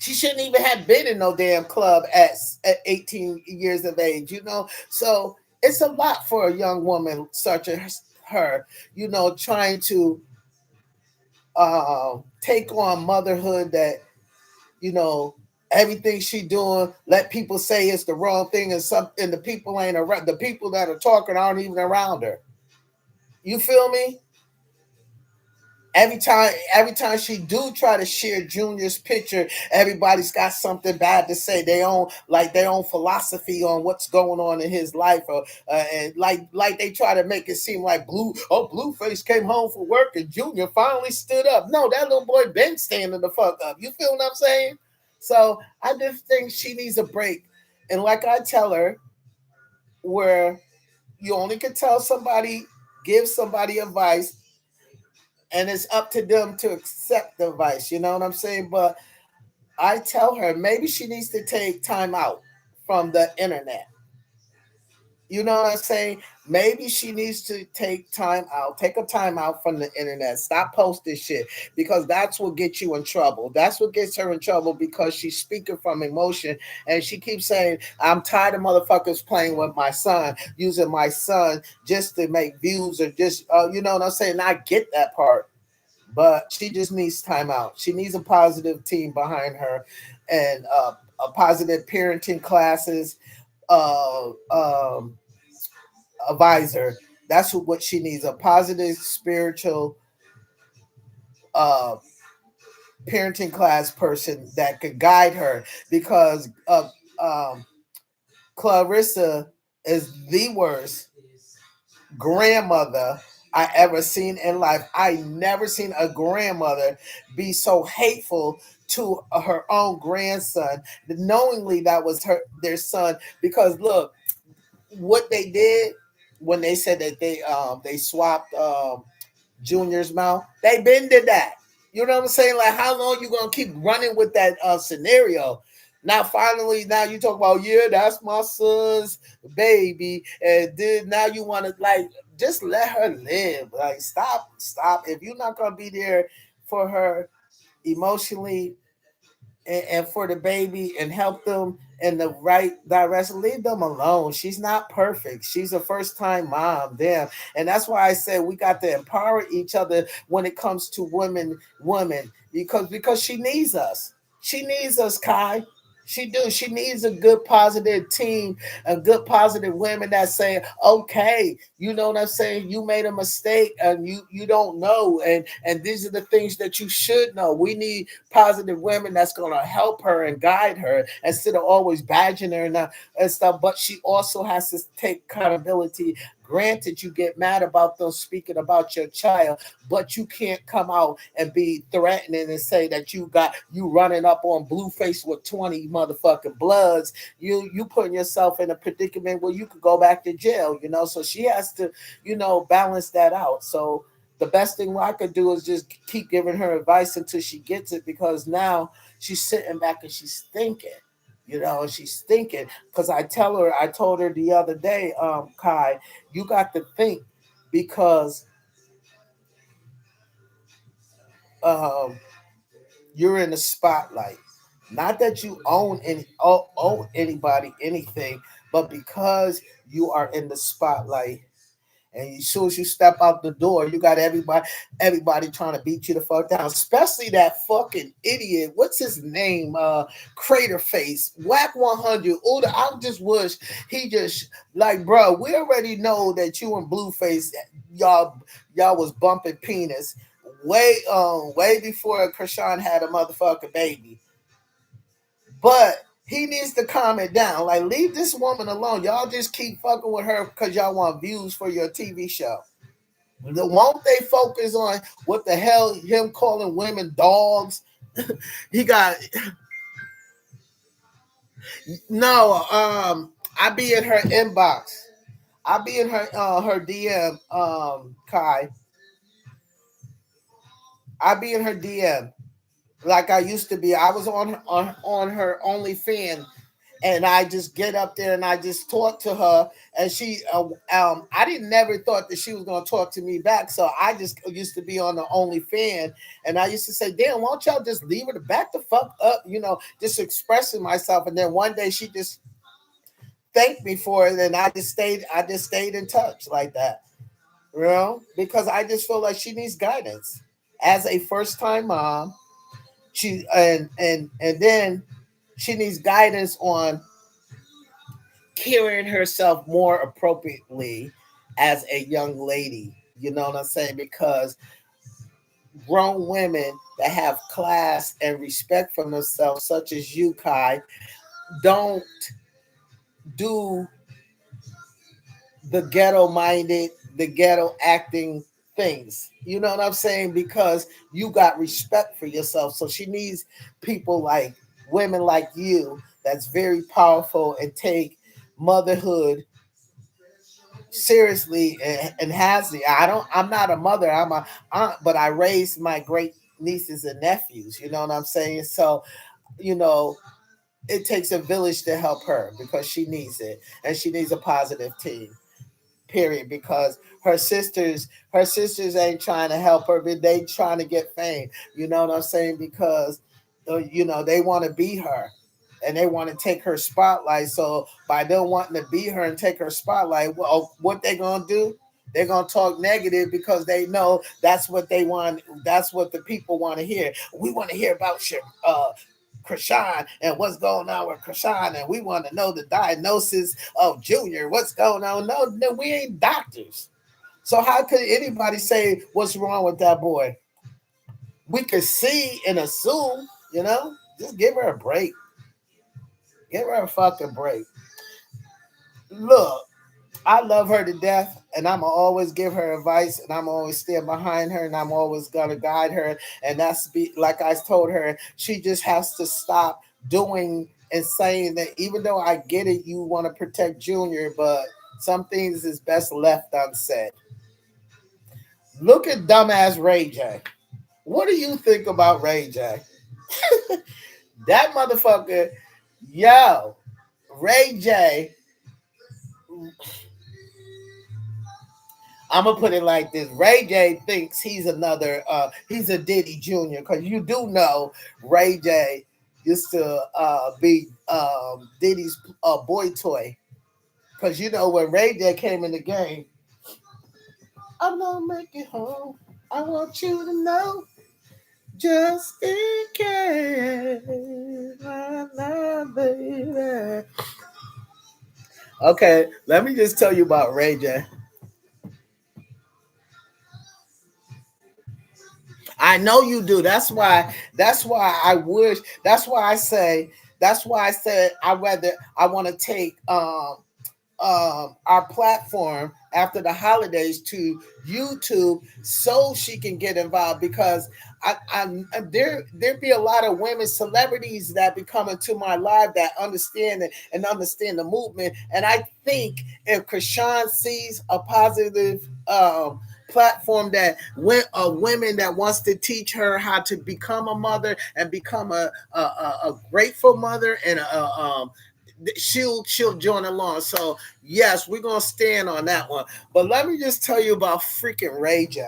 S1: She shouldn't even have been in no damn club at 18 years of age. So it's a lot for a young woman such as her, trying to take on motherhood that you know everything she doing. Let people say it's the wrong thing, and the people ain't around. The people that are talking aren't even around her. You feel me? Every time she do try to share Junior's picture, everybody's got something bad to say. Their own philosophy on what's going on in his life, or and like they try to make it seem like Blueface came home from work and Junior finally stood up. No, that little boy been standing the fuck up. You feel what I'm saying? So I just think she needs a break. And like I tell her, where you only can give somebody advice, and it's up to them to accept the advice. You know what I'm saying? But I tell her maybe she needs to take time out from the internet. You know what I'm saying? Maybe she needs to take a time out from the internet. Stop posting shit because that's what gets you in trouble. That's what gets her in trouble because she's speaking from emotion and she keeps saying, I'm tired of motherfuckers playing with my son, using my son just to make views or just, you know what I'm saying? I get that part, but she just needs time out. She needs a positive team behind her and a positive parenting classes, advisor. That's what she needs, a positive spiritual uh, parenting class person that could guide her because Clarissa is the worst grandmother I ever seen in life. I never seen a grandmother be so hateful to her own grandson, knowingly that was their son. Because look, what they did when they said that they swapped Junior's mouth, they been did that. You know what I'm saying? Like, how long you gonna keep running with that scenario? Now, finally, now you talk about, yeah, that's my son's baby, and then now you want to like just let her live. Like, stop. If you're not gonna be there for her emotionally and for the baby and help them in the right direction, leave them alone. She's not perfect. She's a first time mom. Damn. And that's why I said we got to empower each other when it comes to women, because she needs us. She needs us, Kai. She do. She needs a good positive team, a good positive women that say, okay, you know what I'm saying? You made a mistake and you don't know. And these are the things that you should know. We need positive women that's gonna help her and guide her instead of always badging her and stuff. But she also has to take accountability. Granted, you get mad about them speaking about your child, but you can't come out and be threatening and say that you running up on Blueface with 20 motherfucking bloods. You putting yourself in a predicament where you could go back to jail, you know. So she has to, balance that out. So the best thing I could do is just keep giving her advice until she gets it, because now she's sitting back and she's thinking. She's thinking, because I told her the other day, Kai, you got to think, because um, you're in the spotlight. Not that you owe anybody anything, but because you are in the spotlight, and as soon as you step out the door, you got everybody trying to beat you the fuck down. Especially that fucking idiot. What's his name? Crater Face. Whack 100. I just wish he just like, bro. We already know that you and Blueface, y'all was bumping penis way before Krishan had a motherfucking baby. But he needs to calm it down. Like, leave this woman alone. Y'all just keep fucking with her because y'all want views for your TV show. Won't they focus on what the hell him calling women dogs? He got no. I be in her inbox. I be in her DM. Kai. I be in her DM like I used to be. I was on her OnlyFans, and I just get up there and I just talk to her, and she I didn't never thought that she was gonna talk to me back, so I just used to be on the OnlyFans, and I used to say, damn, why don't y'all just leave her to back the fuck up, just expressing myself. And then one day she just thanked me for it, and I just stayed in touch like that, because I just feel like she needs guidance as a first time mom. She and then she needs guidance on carrying herself more appropriately as a young lady. You know what I'm saying? Because grown women that have class and respect for themselves, such as you, Kai, don't do the ghetto minded, the ghetto acting things. You know what I'm saying? Because you got respect for yourself. So she needs people like women like you that's very powerful and take motherhood seriously, and has the I'm not a mother, I'm a aunt, but I raised my great nieces and nephews, you know what I'm saying? So, you know, it takes a village to help her because she needs it, and she needs a positive team, period. Because her sisters ain't trying to help her, but they trying to get fame, you know what I'm saying? Because they want to be her, and they want to take her spotlight. So by them wanting to be her and take her spotlight, well, what they gonna do? They're gonna talk negative because they know that's what they want. That's what the people want to hear. We want to hear about your Krishan and what's going on with Krishan, and we want to know the diagnosis of Junior. What's going on? No, we ain't doctors. So how could anybody say what's wrong with that boy? We could see and assume, Just give her a break. Give her a fucking break. Look, I love her to death, and I'm gonna always give her advice, and I'm always stand behind her, and I'm always gonna guide her. And like I told her, she just has to stop doing and saying that. Even though I get it, you want to protect Junior, but some things is best left unsaid. Look at dumbass Ray J. What do you think about Ray J? That motherfucker. Yo, Ray J. I'm gonna put it like this: Ray J thinks he's another. He's a Diddy Jr. Because you do know Ray J used to be Diddy's boy toy. Because you know when Ray J came in the game, I'm gonna make it home. I want you to know, just in case, my love, baby. Okay, let me just tell you about Ray J. I know you do. That's why. That's why I wish. That's why I say. That's why I said I want to take our platform after the holidays to YouTube so she can get involved because there be a lot of women celebrities that be coming to my live that understand it and understand the movement. And I think if Krishan sees a positive platform that women that wants to teach her how to become a mother and become a grateful mother and she'll join along. So yes, we're gonna stand on that one. But let me just tell you about freaking Ray J.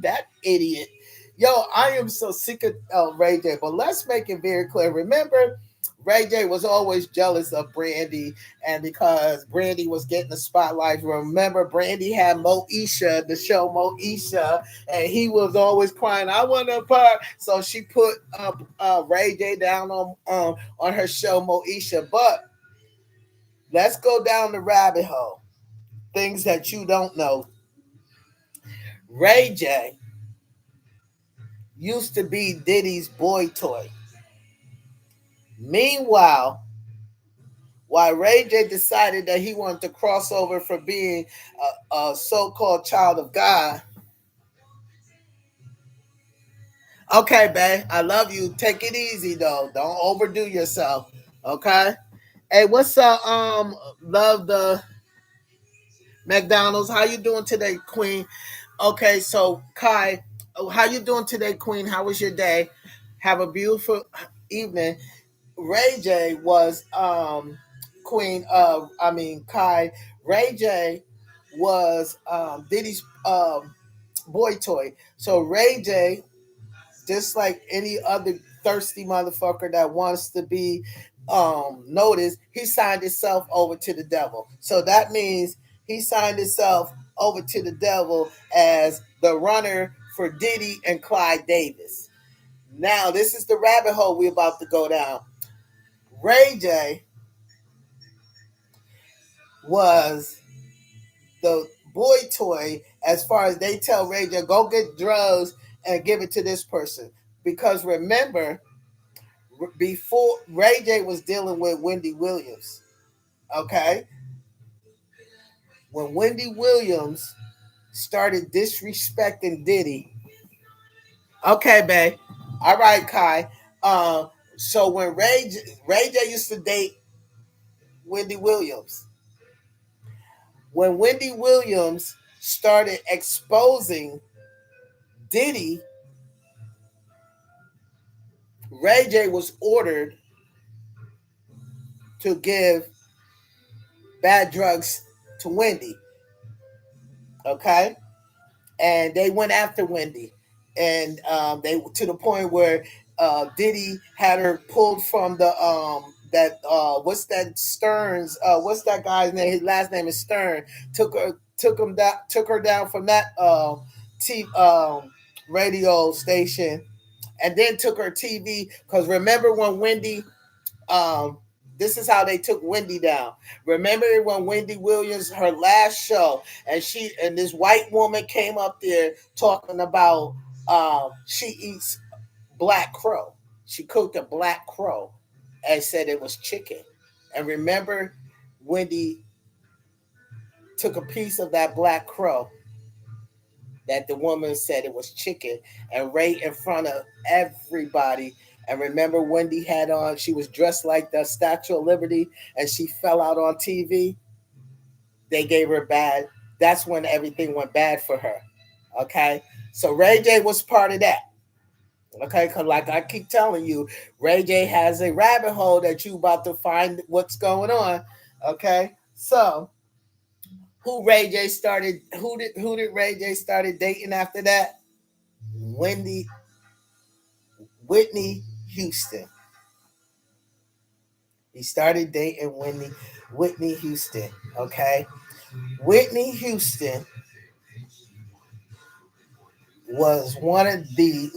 S1: That idiot. Yo, I am so sick of Ray J. But let's make it very clear. Remember, Ray J was always jealous of Brandy, and because Brandy was getting the spotlight. Remember, Brandy had Moesha, the show Moesha, and he was always crying, "I want a part." So she put Ray J down on her show Moesha. But let's go down the rabbit hole. Things that you don't know. Ray J used to be Diddy's boy toy. Meanwhile, while Ray J decided that he wanted to cross over from being a so-called child of God. Okay, babe, I love you. Take it easy though. Don't overdo yourself. Okay. Hey, what's up? Love the McDonald's. How you doing today, Queen? Okay, so Kai, how you doing today, Queen? How was your day? Have a beautiful evening. Ray J was Queen. I mean Kai. Ray J was Diddy's boy toy. So Ray J, just like any other thirsty motherfucker that wants to be noticed, he signed himself over to the devil. So that means he signed himself over to the devil as the runner for Diddy and Clyde Davis. Now, this is the rabbit hole we're about to go down. Ray J was the boy toy as far as they tell Ray J, go get drugs and give it to this person. Because remember, before Ray J was dealing with Wendy Williams, okay? When Wendy Williams started disrespecting Diddy, okay, babe. All right, Kai. So when Ray J used to date Wendy Williams, when Wendy Williams started exposing Diddy, Ray J was ordered to give bad drugs to Wendy. Okay, and they went after Wendy, and they to the point where Diddy had her pulled from the that what's that Stearns what's that guy's name? His last name is Stern. Took her down from that t radio station, and then took her TV because remember when Wendy um this is how they took Wendy down. Remember when Wendy Williams, her last show, and this white woman came up there talking about she eats black crow. She cooked a black crow and said it was chicken. And remember, Wendy took a piece of that black crow that the woman said it was chicken and right in front of everybody. And remember, Wendy had on, she was dressed like the Statue of Liberty and she fell out on TV. They gave her bad. That's when everything went bad for her. Okay. So Ray J was part of that. Okay, because like I keep telling you, Ray J has a rabbit hole that you about to find what's going on. Okay, so who did Ray J started dating after that? Wendy Whitney Houston. He started dating Whitney Houston. Okay, Whitney Houston was one of the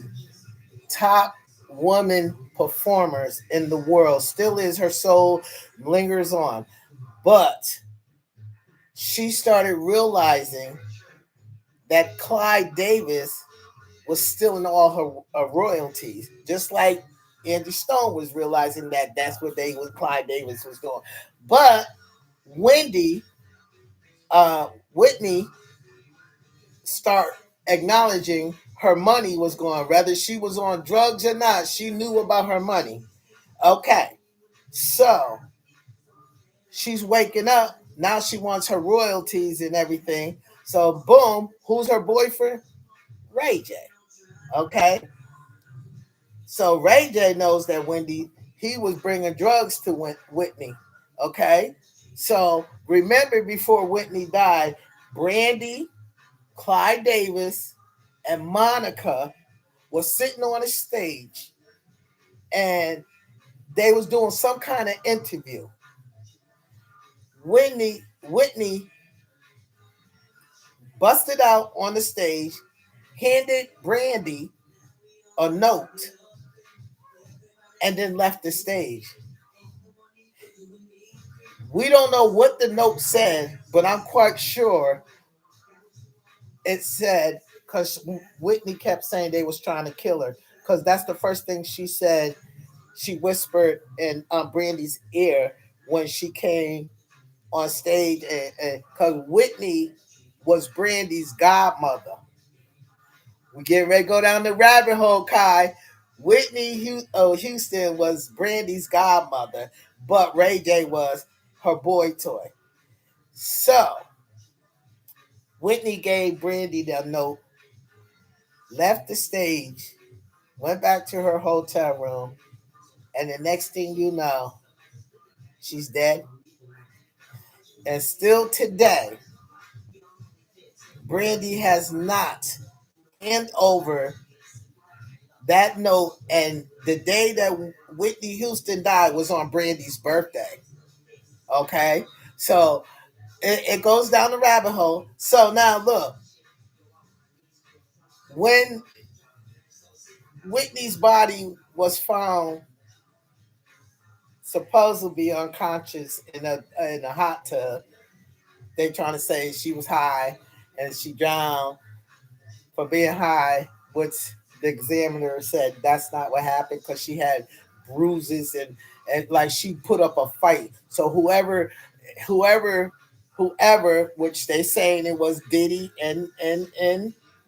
S1: top woman performers in the world. Still is. Her soul lingers on, but she started realizing that Clyde Davis was stealing all her royalties, just like Andy Stone was realizing that that's what Clyde Davis was doing. But Wendy, Whitney, start acknowledging her money was going. Whether she was on drugs or not, she knew about her money. Okay, so she's waking up now. She wants her royalties and everything. So boom, who's her boyfriend? Ray J. Okay, so Ray J knows that he was bringing drugs to Whitney. Okay, so remember before Whitney died, Brandy, Clyde Davis, and Monica was sitting on a stage, and they was doing some kind of interview. Whitney busted out on the stage, handed Brandy a note, and then left the stage. We don't know what the note said, but I'm quite sure it said, because Whitney kept saying they was trying to kill her, because that's the first thing she said. She whispered in Brandy's ear when she came on stage, and because Whitney was Brandy's godmother. We get ready to go down the rabbit hole, Kai. Houston was Brandy's godmother, but Ray J was her boy toy. So Whitney gave Brandy the note, left the stage, went back to her hotel room, and the next thing you know, she's dead. And still today, Brandy has not handed over that note. And the day that Whitney Houston died was on Brandy's birthday. Okay, so it goes down the rabbit hole. So now look, when Whitney's body was found supposed to be unconscious in a hot tub, they trying to say she was high and she drowned for being high, which the examiner said that's not what happened because she had bruises and like she put up a fight. So whoever, which they saying it was Diddy and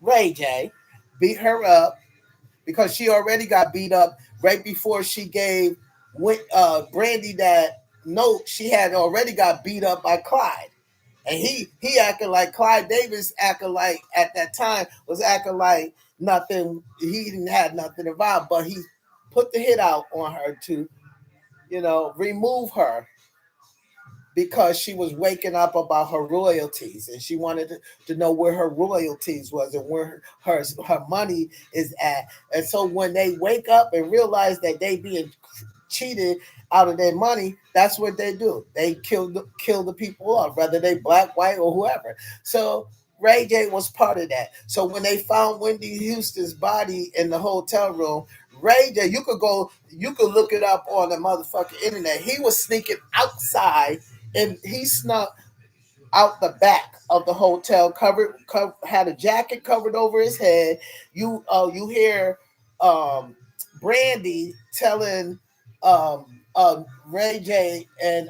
S1: Ray J, beat her up because she already got beat up right before she gave Brandy that note. She had already got beat up by Clyde. And he acted like Clyde Davis acted like at that time was acting like nothing. He didn't have nothing involved, but he put the hit out on her to, remove her because she was waking up about her royalties and she wanted to know where her royalties was and where her money is at. And so when they wake up and realize that they being cheated out of their money, that's what they do. They kill the people off, whether they black, white, or whoever. So Ray J was part of that. So when they found Wendy Houston's body in the hotel room, Ray J, you could look it up on the motherfucking internet. He was sneaking outside and he snuck out the back of the hotel, had a jacket covered over his head. You hear Brandy telling Ray J and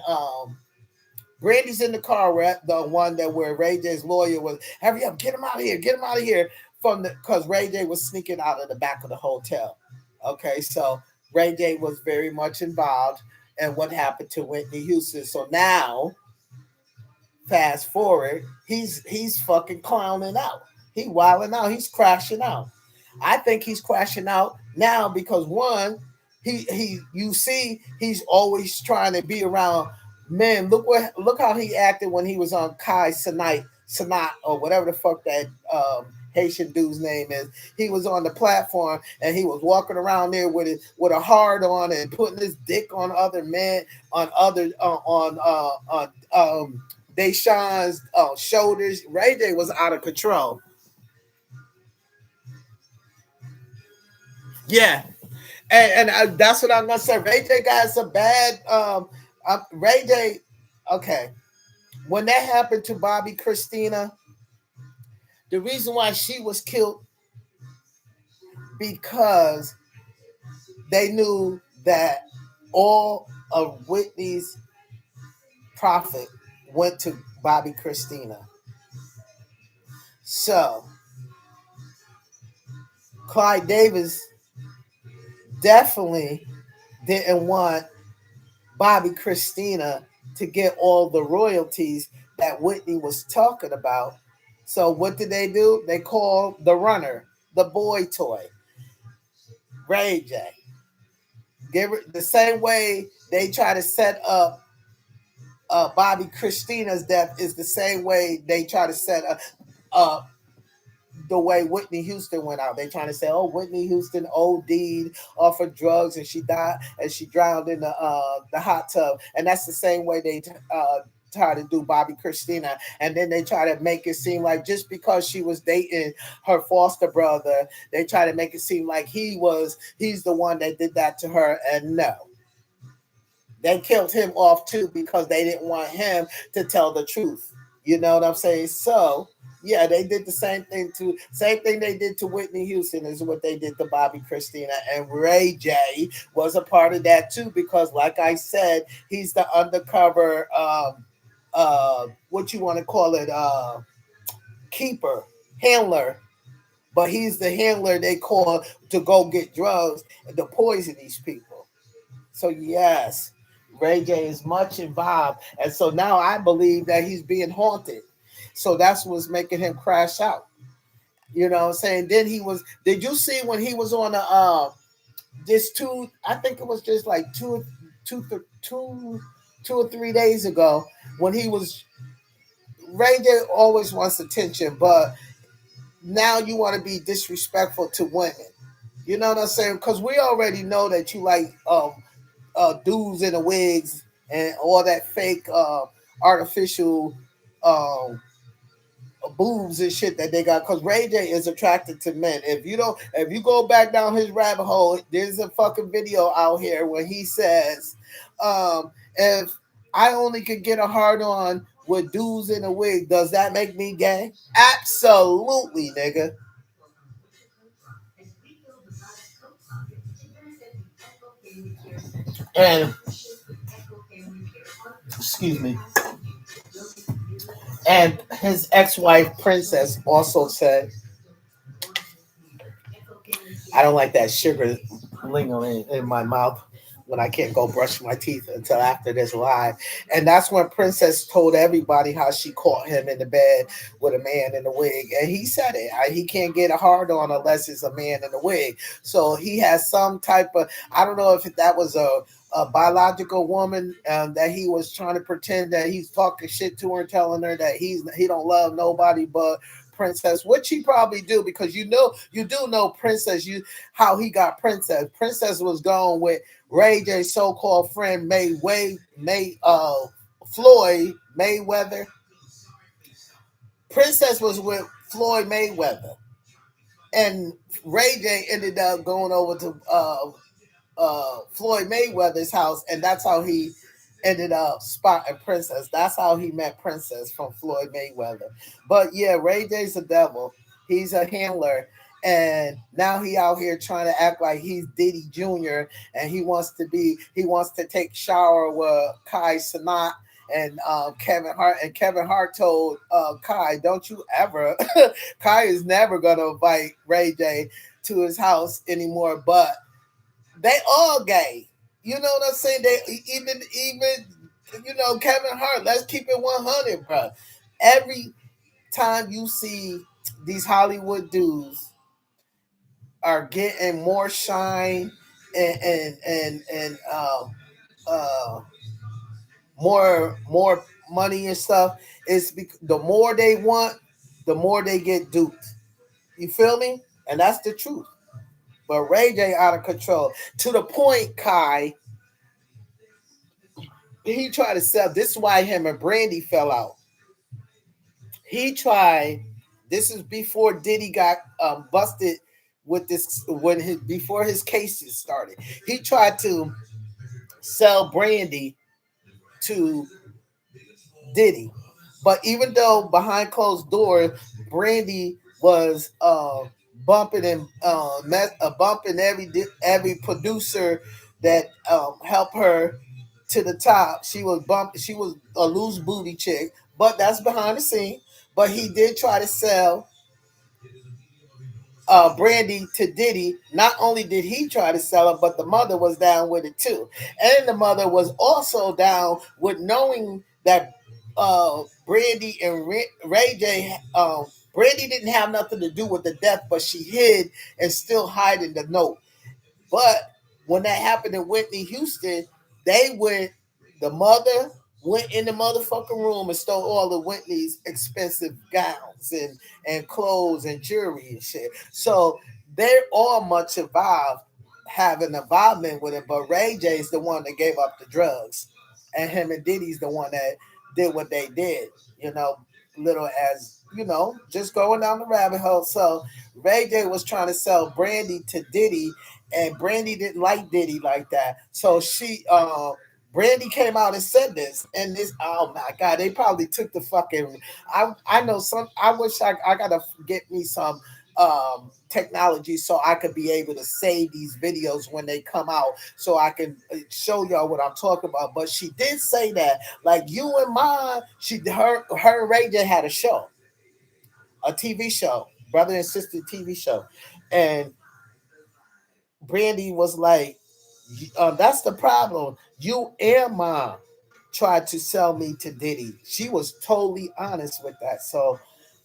S1: Brandy's in the car, the one that where Ray J's lawyer was. Hurry up, get him out of here, get him out of here because Ray J was sneaking out of the back of the hotel. Okay, so Ray J was very much involved in what happened to Whitney Houston. So now, fast forward, he's fucking clowning out. He wilding out. He's crashing out. I think he's crashing out now because one, he you see he's always trying to be around men. Look how he acted when he was on Kai Sanat or whatever the fuck that Haitian dude's name is. He was on the platform and he was walking around there with a hard on and putting his dick on other men, on other on Deshaun's shoulders. Ray J was out of control. Yeah, and that's what I'm gonna say. Ray J got some bad. Ray J. Okay, when that happened to Bobby Christina, the reason why she was killed because they knew that all of Whitney's profit went to Bobby Christina. So Clyde Davis definitely didn't want Bobby Christina to get all the royalties that Whitney was talking about. So what did they do? They called the runner, the boy toy, Ray J. Give it the same way they try to set up Bobby Christina's death is the same way they try to set up the way Whitney Houston went out. They trying to say, oh, Whitney Houston OD'd off of drugs and she died and she drowned in the hot tub. And that's the same way they try to do Bobby Christina. And then they try to make it seem like just because she was dating her foster brother, they try to make it seem like he's the one that did that to her. And no. They killed him off too because they didn't want him to tell the truth. You know what I'm saying? So yeah, they did the same thing they did to Whitney Houston is what they did to Bobby Christina. And Ray J was a part of that too, because like I said, he's the undercover what you want to call it, keeper, handler. But he's the handler they call to go get drugs and to poison these people. So yes, Ray J is much involved, and so now I believe that he's being haunted. So that's what's making him crash out. You know what I'm saying? Then he was. Did you see when he was on the this two? I think it was just like two or 3 days ago when he was. Ray J always wants attention, but now you want to be disrespectful to women. You know what I'm saying? Because we already know that you like dudes in the wigs and all that fake artificial um, boobs and shit that they got. Because Ray J is attracted to men. If you go back down his rabbit hole, there's a fucking video out here where he says, "If I only could get a hard on with dudes in a wig, does that make me gay?" Absolutely, nigga. And excuse me. And his ex-wife Princess also said, "I don't like that sugar lingering in my mouth when I can't go brush my teeth until after this live." And that's when Princess told everybody how she caught him in the bed with a man in a wig. And he said it. He can't get a hard on unless it's a man in a wig. So he has some type of, I don't know if that was a biological woman that he was trying to pretend that he's talking shit to her, telling her that he don't love nobody but Princess, which he probably do, because you do know Princess, how he got Princess. Princess was going with Ray J's so-called friend Floyd Mayweather. Princess was with Floyd Mayweather, and Ray J ended up going over to Floyd Mayweather's house, and that's how he ended up spotting Princess. That's how he met Princess, from Floyd Mayweather. But yeah, Ray J's a devil. He's a handler. And now he out here trying to act like he's Diddy Jr. and he wants to take shower with Kai Sanat and Kevin Hart. And Kevin Hart told Kai, "Don't you ever." Kai is never gonna invite Ray J to his house anymore. But they all gay. You know what I'm saying? They even Kevin Hart. Let's keep it 100, bro. Every time you see these Hollywood dudes are getting more shine and more money and stuff, is the more they want, the more they get duped. You feel me? And that's the truth. But Ray J out of control to the point, Kai. He tried to sell. This is why him and Brandy fell out. He tried. This is before Diddy got busted with this before his cases started. He tried to sell Brandy to Diddy, but even though behind closed doors, Brandy was bumping and bumping every producer that helped her to the top. She was bumping. She was a loose booty chick, but that's behind the scene. But he did try to sell Brandy to Diddy. Not only did he try to sell her, but the mother was down with it too. And the mother was also down with knowing that Brandy and Ray J, Brandy didn't have nothing to do with the death, but she hid and still hiding the note. But when that happened in Whitney, Houston, the mother went in the motherfucking room and stole all of Whitney's expensive gowns and clothes and jewelry and shit. So they're all much involved, having involvement with it. But Ray J is the one that gave up the drugs, and him and Diddy's the one that did what they did. Little as just going down the rabbit hole. So Ray J was trying to sell Brandy to Diddy, and Brandy didn't like Diddy like that. So Brandy came out and said this, and this, oh my God, they probably took the fucking, I know some, I wish I gotta get me some technology so I could be able to save these videos when they come out so I can show y'all what I'm talking about. But she did say that, like you and mine, her and Ray J had a show, a TV show, brother and sister TV show. And Brandy was like, that's the problem. You and mom tried to sell me to Diddy. She was totally honest with that. So,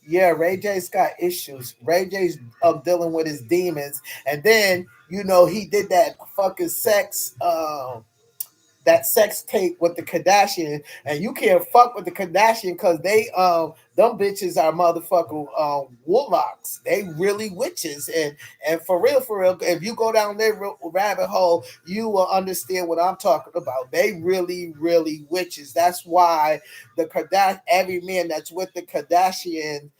S1: yeah, Ray J's got issues. Ray J's dealing with his demons. And then, he did that fucking that sex tape with the Kardashian, and you can't fuck with the Kardashian because they them bitches are motherfucking warlocks. They really witches, and for real, if you go down their rabbit hole, you will understand what I'm talking about. They really, really witches. That's why every man that's with the Kardashian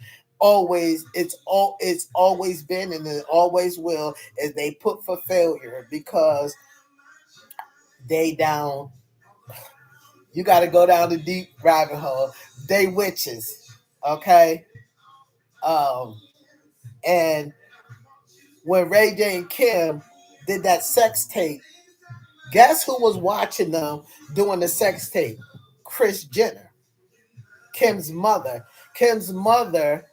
S1: it's always been and it always will is they put for failure because they down. You got to go down the deep rabbit hole. They witches, okay? And when Ray J and Kim did that sex tape, guess who was watching them doing the sex tape? Kris Jenner, Kim's mother. Kim's mother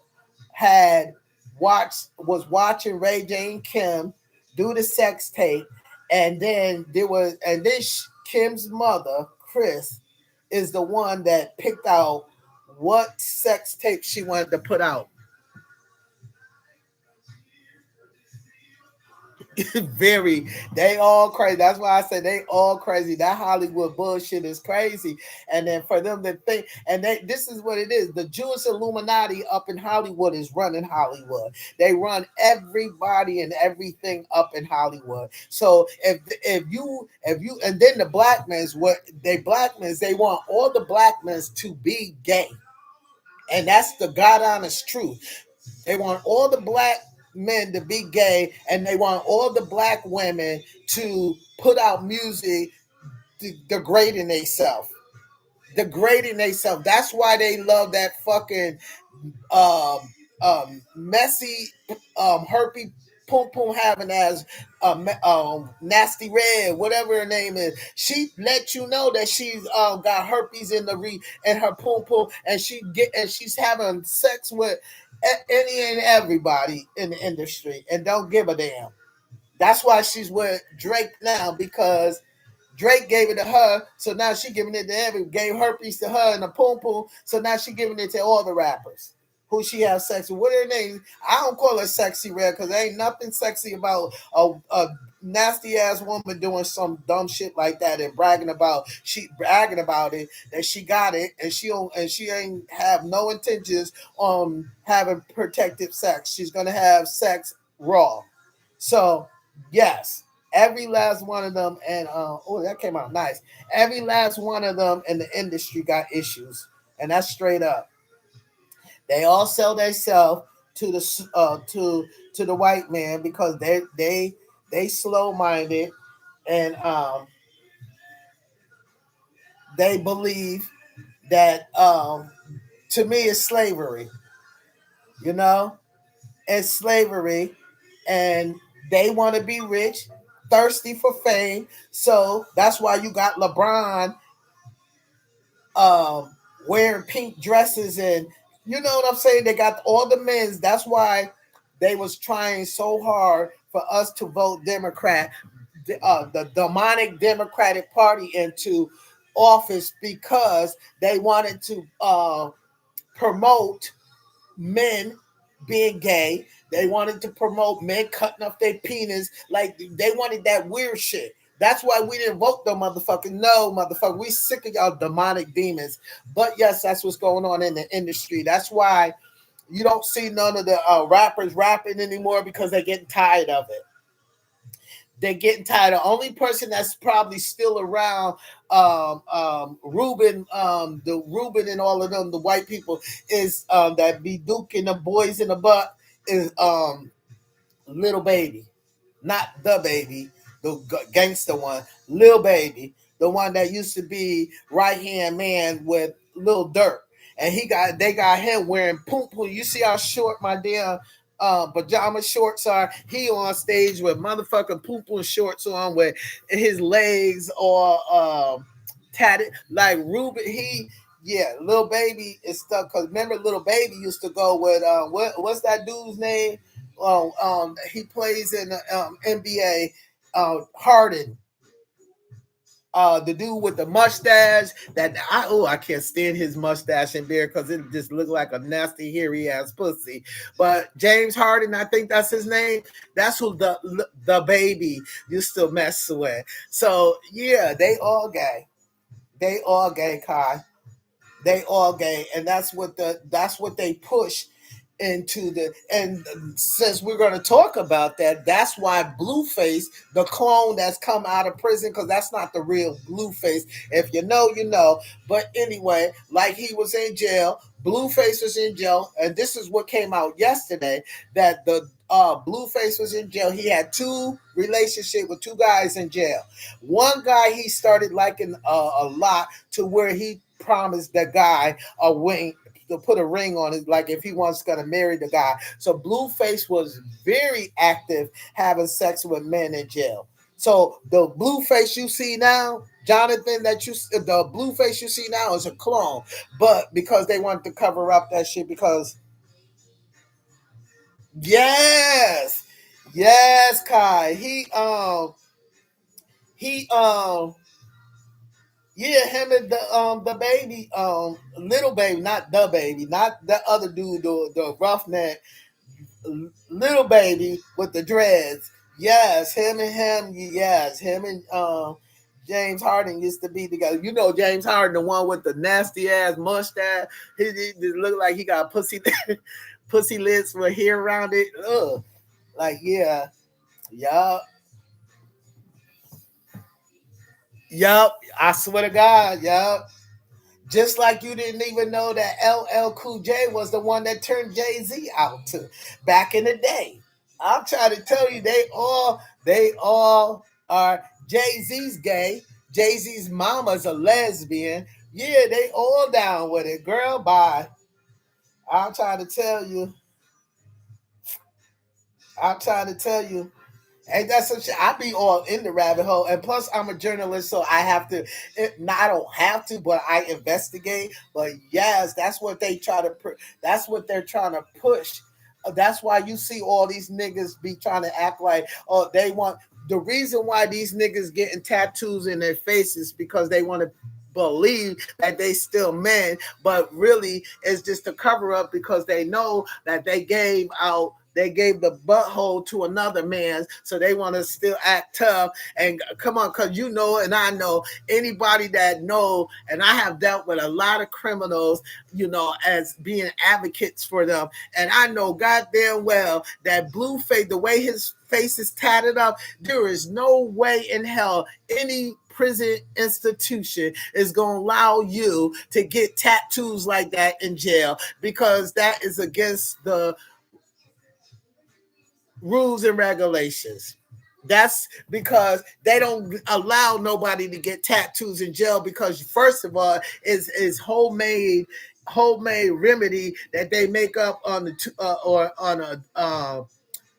S1: was watching Ray J and Kim do the sex tape, and then Kim's mother, Kris, is the one that picked out what sex tape she wanted to put out. They all crazy. That's why I say they all crazy. That Hollywood bullshit is crazy. And then for them to think, this is what it is. The Jewish Illuminati up in Hollywood is running Hollywood. They run everybody and everything up in Hollywood. So if you and then the black men, they want all the black men to be gay. And that's the God honest truth. They want all the black men to be gay, and they want all the black women to put out music degrading themselves. That's why they love that fucking messy herpy pum pum having as nasty red, whatever her name is. She let you know that she's got herpes in her pum pum, and she's having sex with any and everybody in the industry and don't give a damn. That's why she's with Drake now, because Drake gave it to her, so now she giving it to gave herpes to her and a pum pum, so now she giving it to all the rappers. who she have sex with. What her name? I don't call her sexy red because there ain't nothing sexy about a nasty ass woman doing some dumb shit like that and bragging about it that she got it and she ain't have no intentions on having protected sex. She's gonna have sex raw. So yes, every last one of them, and oh, that came out nice. Every last one of them in the industry got issues, and that's straight up. They all sell themselves to the white man because they slow minded and they believe that to me it's slavery. You know, it's slavery, and they want to be rich, thirsty for fame. So that's why you got LeBron um, wearing pink dresses, and you know what I'm saying. They got all the men's. That's why they was trying so hard for us to vote Democrat, the demonic Democratic Party into office because they wanted to promote men being gay. They wanted to promote men cutting off their penis. Like they wanted that weird shit. That's why we didn't vote them, motherfucker. No, motherfucker. We sick of y'all demonic demons. But yes, that's what's going on in the industry. That's why you don't see none of the rappers rapping anymore because they're getting tired of it. They're getting tired. The only person that's probably still around, Ruben, the Ruben and all of them, the white people, is that be duking the boys in the butt is Little Baby, not the baby, the gangster one, Lil Baby, the one that used to be right hand man with Lil Durk, and they got him wearing poom poom. You see how short my damn pajama shorts are? He on stage with motherfucking poom poom shorts on with his legs all tatted like Ruben. Yeah, Lil Baby is stuck because remember, Little Baby used to go with what's that dude's name? He plays in the NBA. Harden, the dude with the mustache. I can't stand his mustache and beard because it just looked like a nasty hairy ass pussy. But James Harden, I think that's his name. That's who the baby used to mess with. So yeah, they all gay. They all gay, Kai. They all gay, and that's what they push into the. And since we're going to talk about that, that's why Blueface, the clone that's come out of prison, because that's not the real Blueface. If you know, you know. But anyway, like he was in jail, Blueface was in jail, and this is what came out yesterday that the Blueface was in jail. He had two relationship with two guys in jail. One guy he started liking a lot to where he promised the guy a ring to put a ring on it, like if he wants gonna marry the guy. So Blueface was very active having sex with men in jail. So the Blueface you see now, Jonathan, the Blueface you see now is a clone, but because they wanted to cover up that shit, because yes, yes, Kai, he yeah, him and the baby, Little Baby, not the baby, not the other dude, the roughneck, Little Baby with the dreads. Yes, him and James Harden used to be together. You know James Harden, the one with the nasty ass mustache. He just looked like he got pussy pussy lips with hair around it. Ugh. Like yeah, yup, yup. I swear to God, yup. Just like you didn't even know that LL Cool J was the one that turned Jay Z out to back in the day. I'm trying to tell you, they all are. Jay Z's gay. Jay Z's mama's a lesbian. Yeah, they all down with it, girl. Bye. I'm trying to tell you. I'm trying to tell you. And that's some shit. I be all in the rabbit hole, and plus I'm a journalist, so I have to. I don't have to, but I investigate. But yes, that's what they try to. That's what they're trying to push. That's why you see all these niggas be trying to act like, oh, they want. The reason why these niggas getting tattoos in their faces because they want to believe that they still men, but really it's just a cover up because they know that they gave the butthole to another man, so they want to still act tough and come on, because you know, and I know anybody that know, and I have dealt with a lot of criminals, you know, as being advocates for them, and I know goddamn well that Blueface, the way his face is tatted up, there is no way in hell any prison institution is going to allow you to get tattoos like that in jail, because that is against the rules and regulations. That's because they don't allow nobody to get tattoos in jail, because first of all is homemade remedy that they make up on the or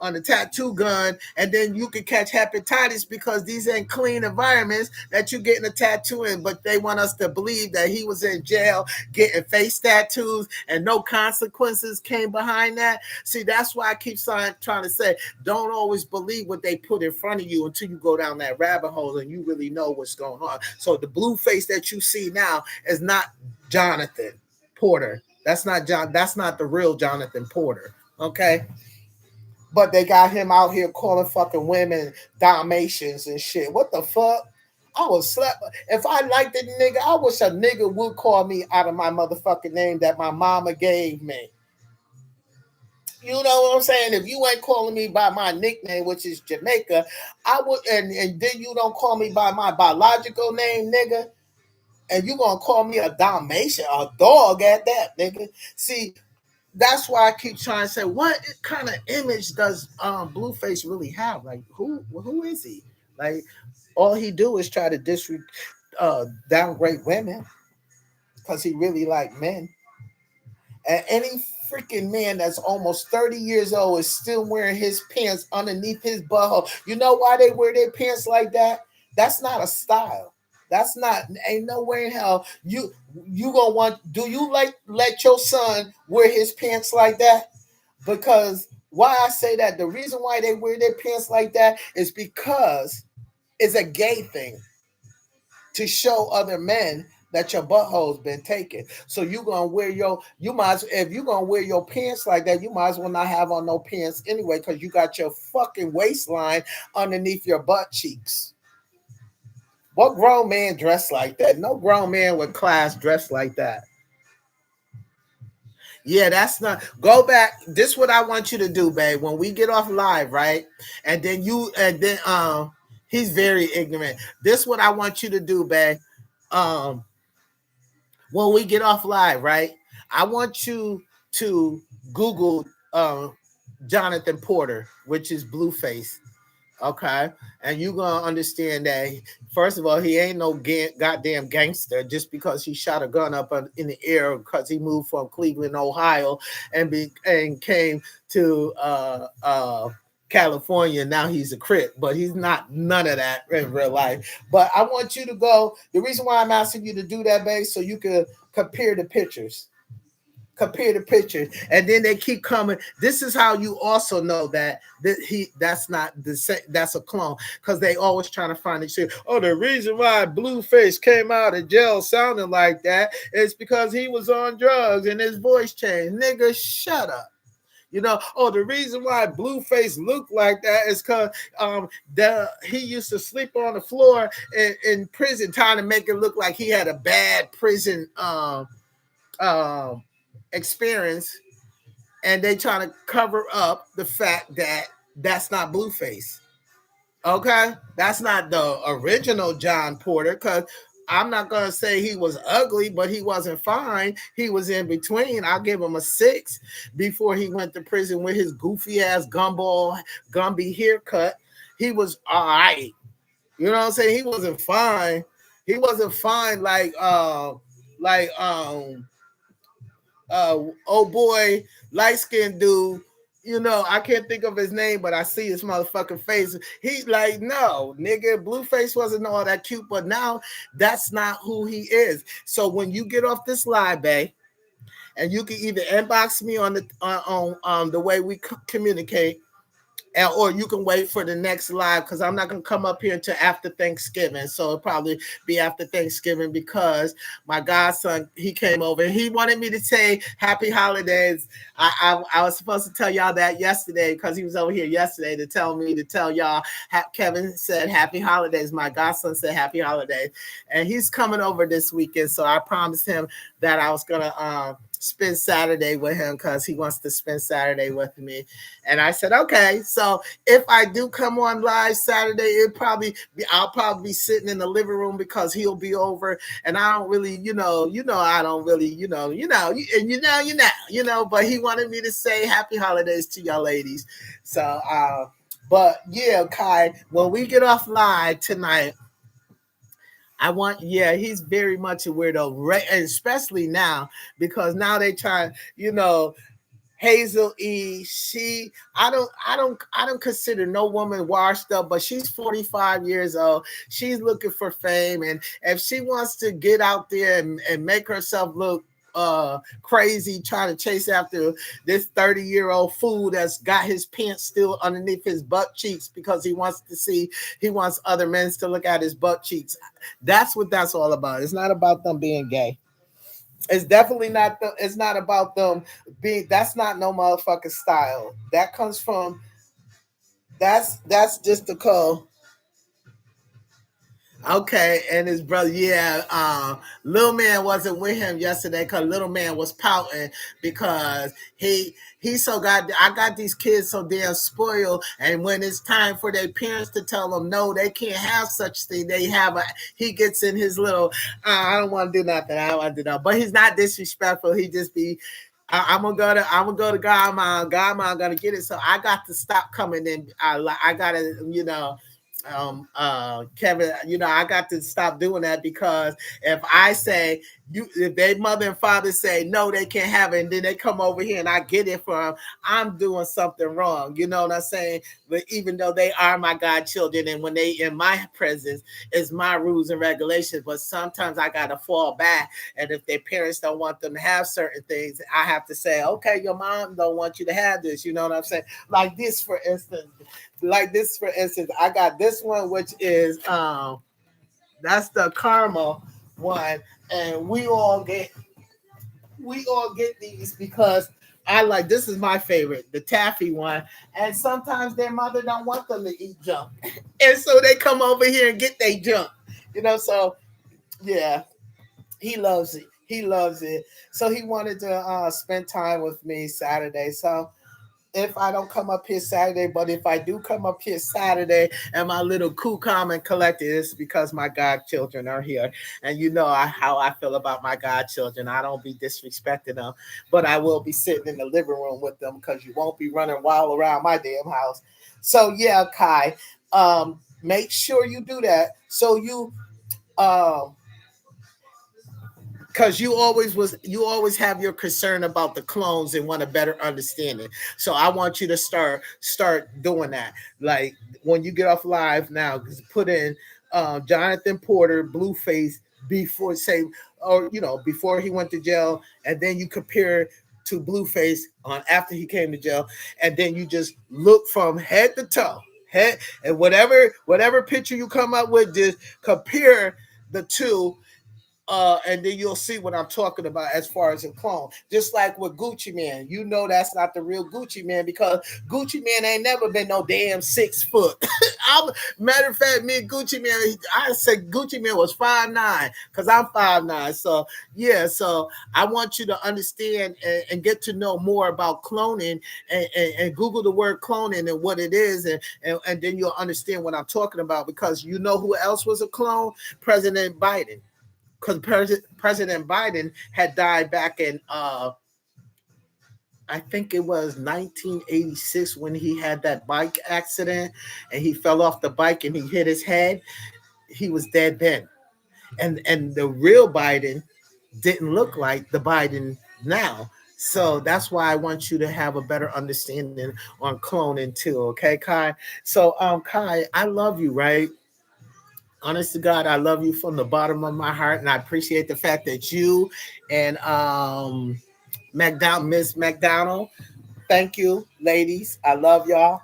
S1: on a tattoo gun, and then you can catch hepatitis because these ain't clean environments that you're getting a tattoo in. But they want us to believe that he was in jail getting face tattoos and no consequences came behind that. See, that's why I keep trying to say, don't always believe what they put in front of you until you go down that rabbit hole and you really know what's going on. So the blue face that you see now is not Jonathan Porter. That's not the real Jonathan Porter. Okay. But they got him out here calling fucking women Dalmatians and shit. What the fuck? I would slap. If I liked the nigga, I wish a nigga would call me out of my motherfucking name that my mama gave me. You know what I'm saying? If you ain't calling me by my nickname, which is Jamaica, I would, and then you don't call me by my biological name, nigga, and you gonna call me a Dalmatian, a dog at that, nigga. See, that's why I keep trying to say, what kind of image does Blueface really have? Like, who is he? Like, all he do is try to downgrade women because he really like men. And any freaking man that's almost 30 years old is still wearing his pants underneath his butthole. You know why they wear their pants like that? That's not a style. That's not, ain't no way in hell you gonna want. Do you let your son wear his pants like that? Because why I say that, the reason why they wear their pants like that is because it's a gay thing to show other men that your butthole's been taken. So you might as, if you're gonna wear your pants like that, you might as well not have on no pants anyway, because you got your fucking waistline underneath your butt cheeks. What grown man dressed like that? No grown man with class dressed like that. Yeah, that's not. Go back. This is what I want you to do, babe. When we get off live, right? And then he's very ignorant. This is what I want you to do, babe. When we get off live, right? I want you to Google Jonathan Porter, which is Blueface. Okay, and you're gonna understand that first of all, he ain't no goddamn gangster just because he shot a gun up in the air because he moved from Cleveland, Ohio, and came to California. Now he's a Crip, but he's not none of that in real life. But I want you to go. The reason why I'm asking you to do that, babe, so you can compare the pictures. Compare the pictures, and then they keep coming. This is how you also know that that's not the same, that's a clone, because they always trying to find it. Oh, the reason why Blueface came out of jail sounding like that is because he was on drugs and his voice changed. Nigga, shut up. You know, the reason why Blueface looked like that is because he used to sleep on the floor in prison, trying to make it look like he had a bad prison experience, and they trying to cover up the fact that that's not Blueface. Okay, that's not the original John Porter, because I'm not gonna say he was ugly, but he wasn't fine. He was in between. I'll give him a 6 before he went to prison with his goofy ass Gumby haircut. He was all right. You know what I'm saying? He wasn't fine. He wasn't fine like oh boy, light skinned dude. You know, I can't think of his name, but I see his motherfucking face. He's like, no, nigga, Blueface wasn't all that cute, but now that's not who he is. So when you get off this live, babe, and you can either inbox me on the way we communicate, or you can wait for the next live because I'm not gonna come up here until after Thanksgiving. So it'll probably be after Thanksgiving because my godson he came over and he wanted me to say happy holidays. I was supposed to tell y'all that yesterday because he was over here yesterday to tell me to tell y'all. Kevin said happy holidays. My godson said happy holidays, and he's coming over this weekend. So I promised him that I was gonna spend Saturday with him because he wants to spend Saturday with me. And I said, okay. So if I do come on live Saturday, I'll probably be sitting in the living room because he'll be over. And I don't really, I don't really, but he wanted me to say happy holidays to y'all ladies. So, but yeah, Kai, when we get off live tonight, he's very much a weirdo, right? And especially now, because now they try, Hazel E. I don't consider no woman washed up, but she's 45 years old. She's looking for fame, and if she wants to get out there and make herself look crazy, trying to chase after this 30-year-old fool that's got his pants still underneath his butt cheeks because he wants other men to look at his butt cheeks. That's what that's all about. It's not about them being gay. It's definitely not. It's not about them being. That's not no motherfucking style. That comes from. That's just the code. Okay, and his brother, little man wasn't with him yesterday because little man was pouting because he so I got these kids so damn spoiled, and when it's time for their parents to tell them no, they can't have such thing. He gets in his little, I don't want to do nothing. I don't want to do nothing, but he's not disrespectful. He just be. I'm gonna go to Godma. Godma gonna get it. So I got to stop coming in. I gotta, Kevin, I got to stop doing that because if I say if their mother and father say no, they can't have it, and then they come over here and I get it from, I'm doing something wrong. You know what I'm saying? But even though they are my godchildren, and when they in my presence, it's my rules and regulations. But sometimes I gotta fall back, and if their parents don't want them to have certain things, I have to say, okay, your mom don't want you to have this. You know what I'm saying? Like this, for instance. I got this one, which is that's the caramel one, and we all get these because I like, this is my favorite, the taffy one, and sometimes their mother don't want them to eat junk, and so they come over here and get their junk, So yeah, he loves it. So he wanted to spend time with me Saturday. So if I don't come up here Saturday, but if I do come up here Saturday and my little cool, calm, and collected, it's because my godchildren are here. And how I feel about my godchildren. I don't be disrespecting them, but I will be sitting in the living room with them because you won't be running wild around my damn house. So yeah, Kai, make sure you do that. So you because you always have your concern about the clones and want a better understanding. So I want you to start doing that. Like when you get off live now, put in Jonathan Porter, Blueface before he went to jail, and then you compare to Blueface on after he came to jail, and then you just look from head to toe, and whatever picture you come up with, just compare the two, and then you'll see what I'm talking about as far as a clone. Just like with Gucci Man, that's not the real Gucci Man because Gucci Man ain't never been no damn 6 foot. Matter of fact, me and Gucci Man, I said Gucci Man was 5'9" because I'm 5'9". So yeah, so I want you to understand and get to know more about cloning, and Google the word cloning and what it is, and then you'll understand what I'm talking about, because who else was a clone? President Biden. Because President Biden had died back in, I think it was 1986 when he had that bike accident and he fell off the bike and he hit his head. He was dead then. And the real Biden didn't look like the Biden now. So that's why I want you to have a better understanding on cloning too. Okay, Kai? So, Kai, I love you, right? Honest to God, I love you from the bottom of my heart, and I appreciate the fact that you and Miss McDonald, thank you, ladies. I love y'all.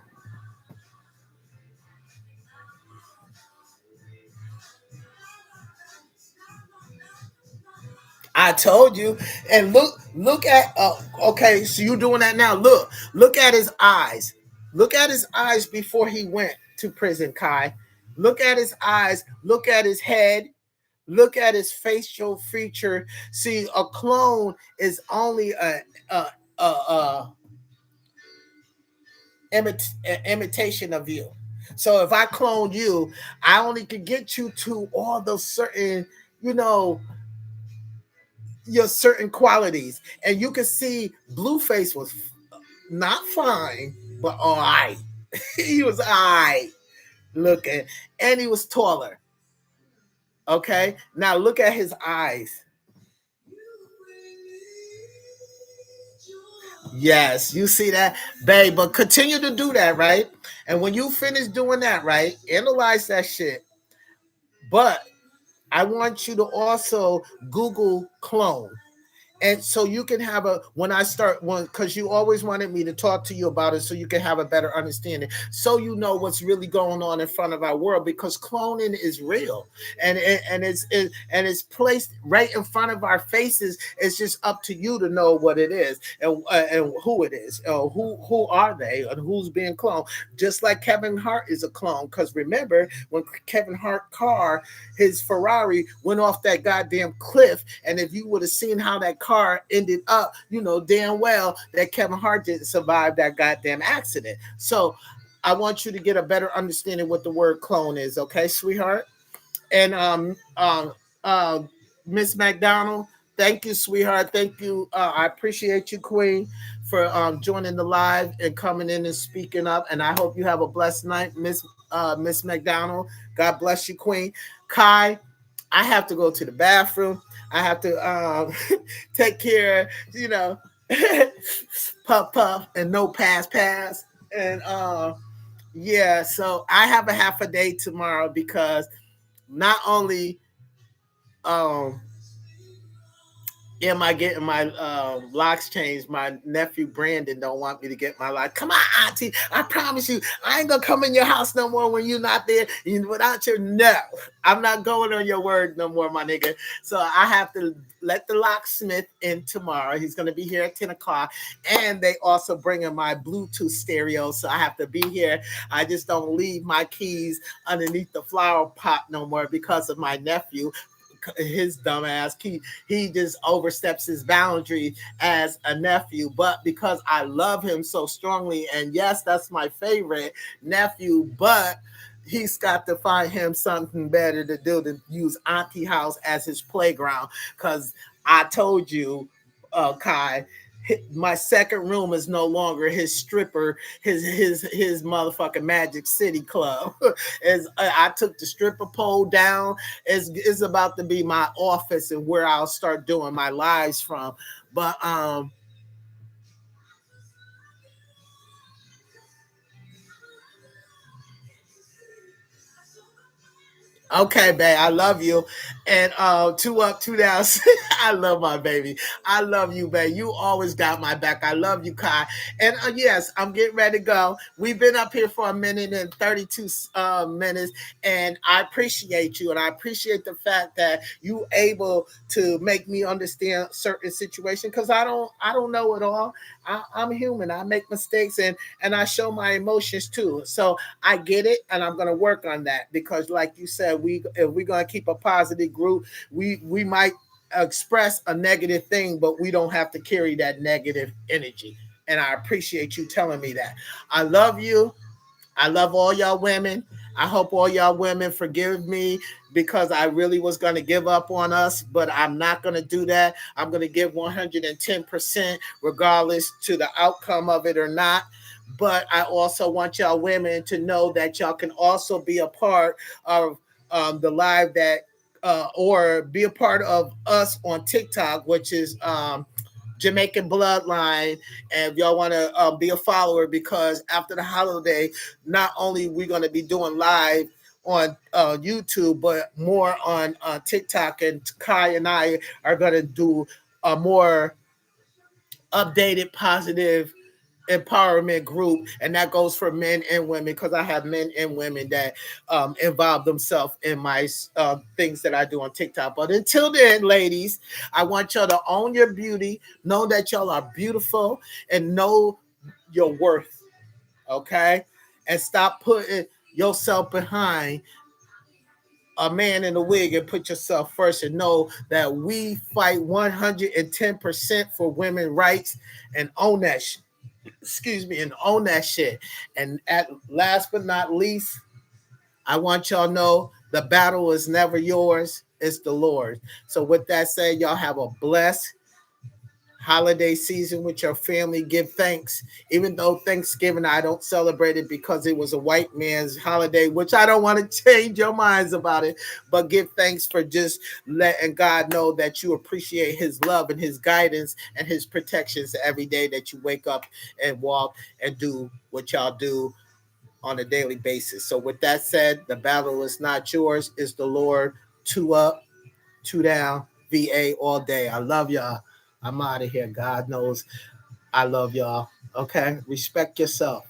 S1: I told you. And look at okay, so you doing that now. Look at his eyes. Look at his eyes before he went to prison, Kai. Look at his eyes, look at his head, look at his facial feature. See, a clone is only a imitation of you. So if I clone you, I only could get you to all those certain, you know, your certain qualities. And you can see Blueface was not fine, but all right. He was all right looking, and he was taller. Okay, now look at his eyes. Yes, you see that, babe. But continue to do that, right? And when you finish doing that, right, analyze that shit. But I want you to also Google clone. And so you can have a when I start one because you always wanted me to talk to you about it so you can have a better understanding, so you know what's really going on in front of our world, because cloning is real, and it's placed right in front of our faces. It's just up to you to know what it is and who it is, who are they, and who's being cloned. Just like Kevin Hart is a clone, because remember when Kevin Hart car, his Ferrari went off that goddamn cliff, and if you would have seen how that car ended up, you know damn well that Kevin Hart didn't survive that goddamn accident. So I want you to get a better understanding what the word clone is, okay, sweetheart? And Miss McDonald, thank you, sweetheart. Thank you. I appreciate you, Queen, for joining the live and coming in and speaking up. And I hope you have a blessed night, Miss McDonald. God bless you, Queen. Kai, I have to go to the bathroom. I have to take care, puff puff and no pass. And yeah, so I have a half a day tomorrow because not only um am I getting my locks changed? My nephew Brandon don't want me to get my lock. Come on, Auntie. I promise you, I ain't gonna come in your house no more when you're not there. Without your no, I'm not going on your word no more, my nigga. So I have to let the locksmith in tomorrow. He's gonna be here at 10 o'clock. And they also bringing my Bluetooth stereo. So I have to be here. I just don't leave my keys underneath the flower pot no more because of my nephew. His dumb ass, he just oversteps his boundary as a nephew. But because I love him so strongly, and yes, that's my favorite nephew, but he's got to find him something better to do than use Auntie house as his playground. Because I told you, Kai, my second room is no longer his stripper, his motherfucking Magic City Club. As I took the stripper pole down, it's about to be my office and where I'll start doing my lives from. But okay, babe, I love you. And two up, two down. I love my baby. I love you, babe. You always got my back. I love you, Kai. And yes, I'm getting ready to go. We've been up here for a minute and 32 minutes, and I appreciate you. And I appreciate the fact that you able to make me understand certain situations, because I don't know it all. I'm human. I make mistakes, and I show my emotions too. So I get it, and I'm gonna work on that, because, like you said, if we're gonna keep a positive group, we might express a negative thing, but we don't have to carry that negative energy. And I appreciate you telling me that. I love you. I love all y'all women. I hope all y'all women forgive me, because I really was going to give up on us, but I'm not going to do that. I'm going to give 110% regardless to the outcome of it or not. But I also want y'all women to know that y'all can also be a part of the live that or be a part of us on TikTok, which is Jamaican Bloodline. And if y'all want to be a follower, because after the holiday, not only we going to be doing live on YouTube, but more on TikTok. And Kai and I are going to do a more updated, positive empowerment group, and that goes for men and women, because I have men and women that involve themselves in my things that I do on TikTok. But until then, ladies, I want y'all to own your beauty, know that y'all are beautiful, and know your worth. Okay, and stop putting yourself behind a man in a wig, and put yourself first, and know that we fight 110% for women's rights, and own that excuse me, and own that shit. And at last but not least, I want y'all to know the battle is never yours, it's the Lord. So with that said, y'all have a blessed holiday season with your family. Give thanks, even though Thanksgiving I don't celebrate it because it was a white man's holiday, which I don't want to change your minds about it, but give thanks for just letting God know that you appreciate his love and his guidance and his protections every day that you wake up and walk and do what y'all do on a daily basis. So with that said, the battle is not yours, it's the Lord. Two up, two down, VA all day. I love y'all. I'm out of here. God knows I love y'all. Okay? Respect yourself.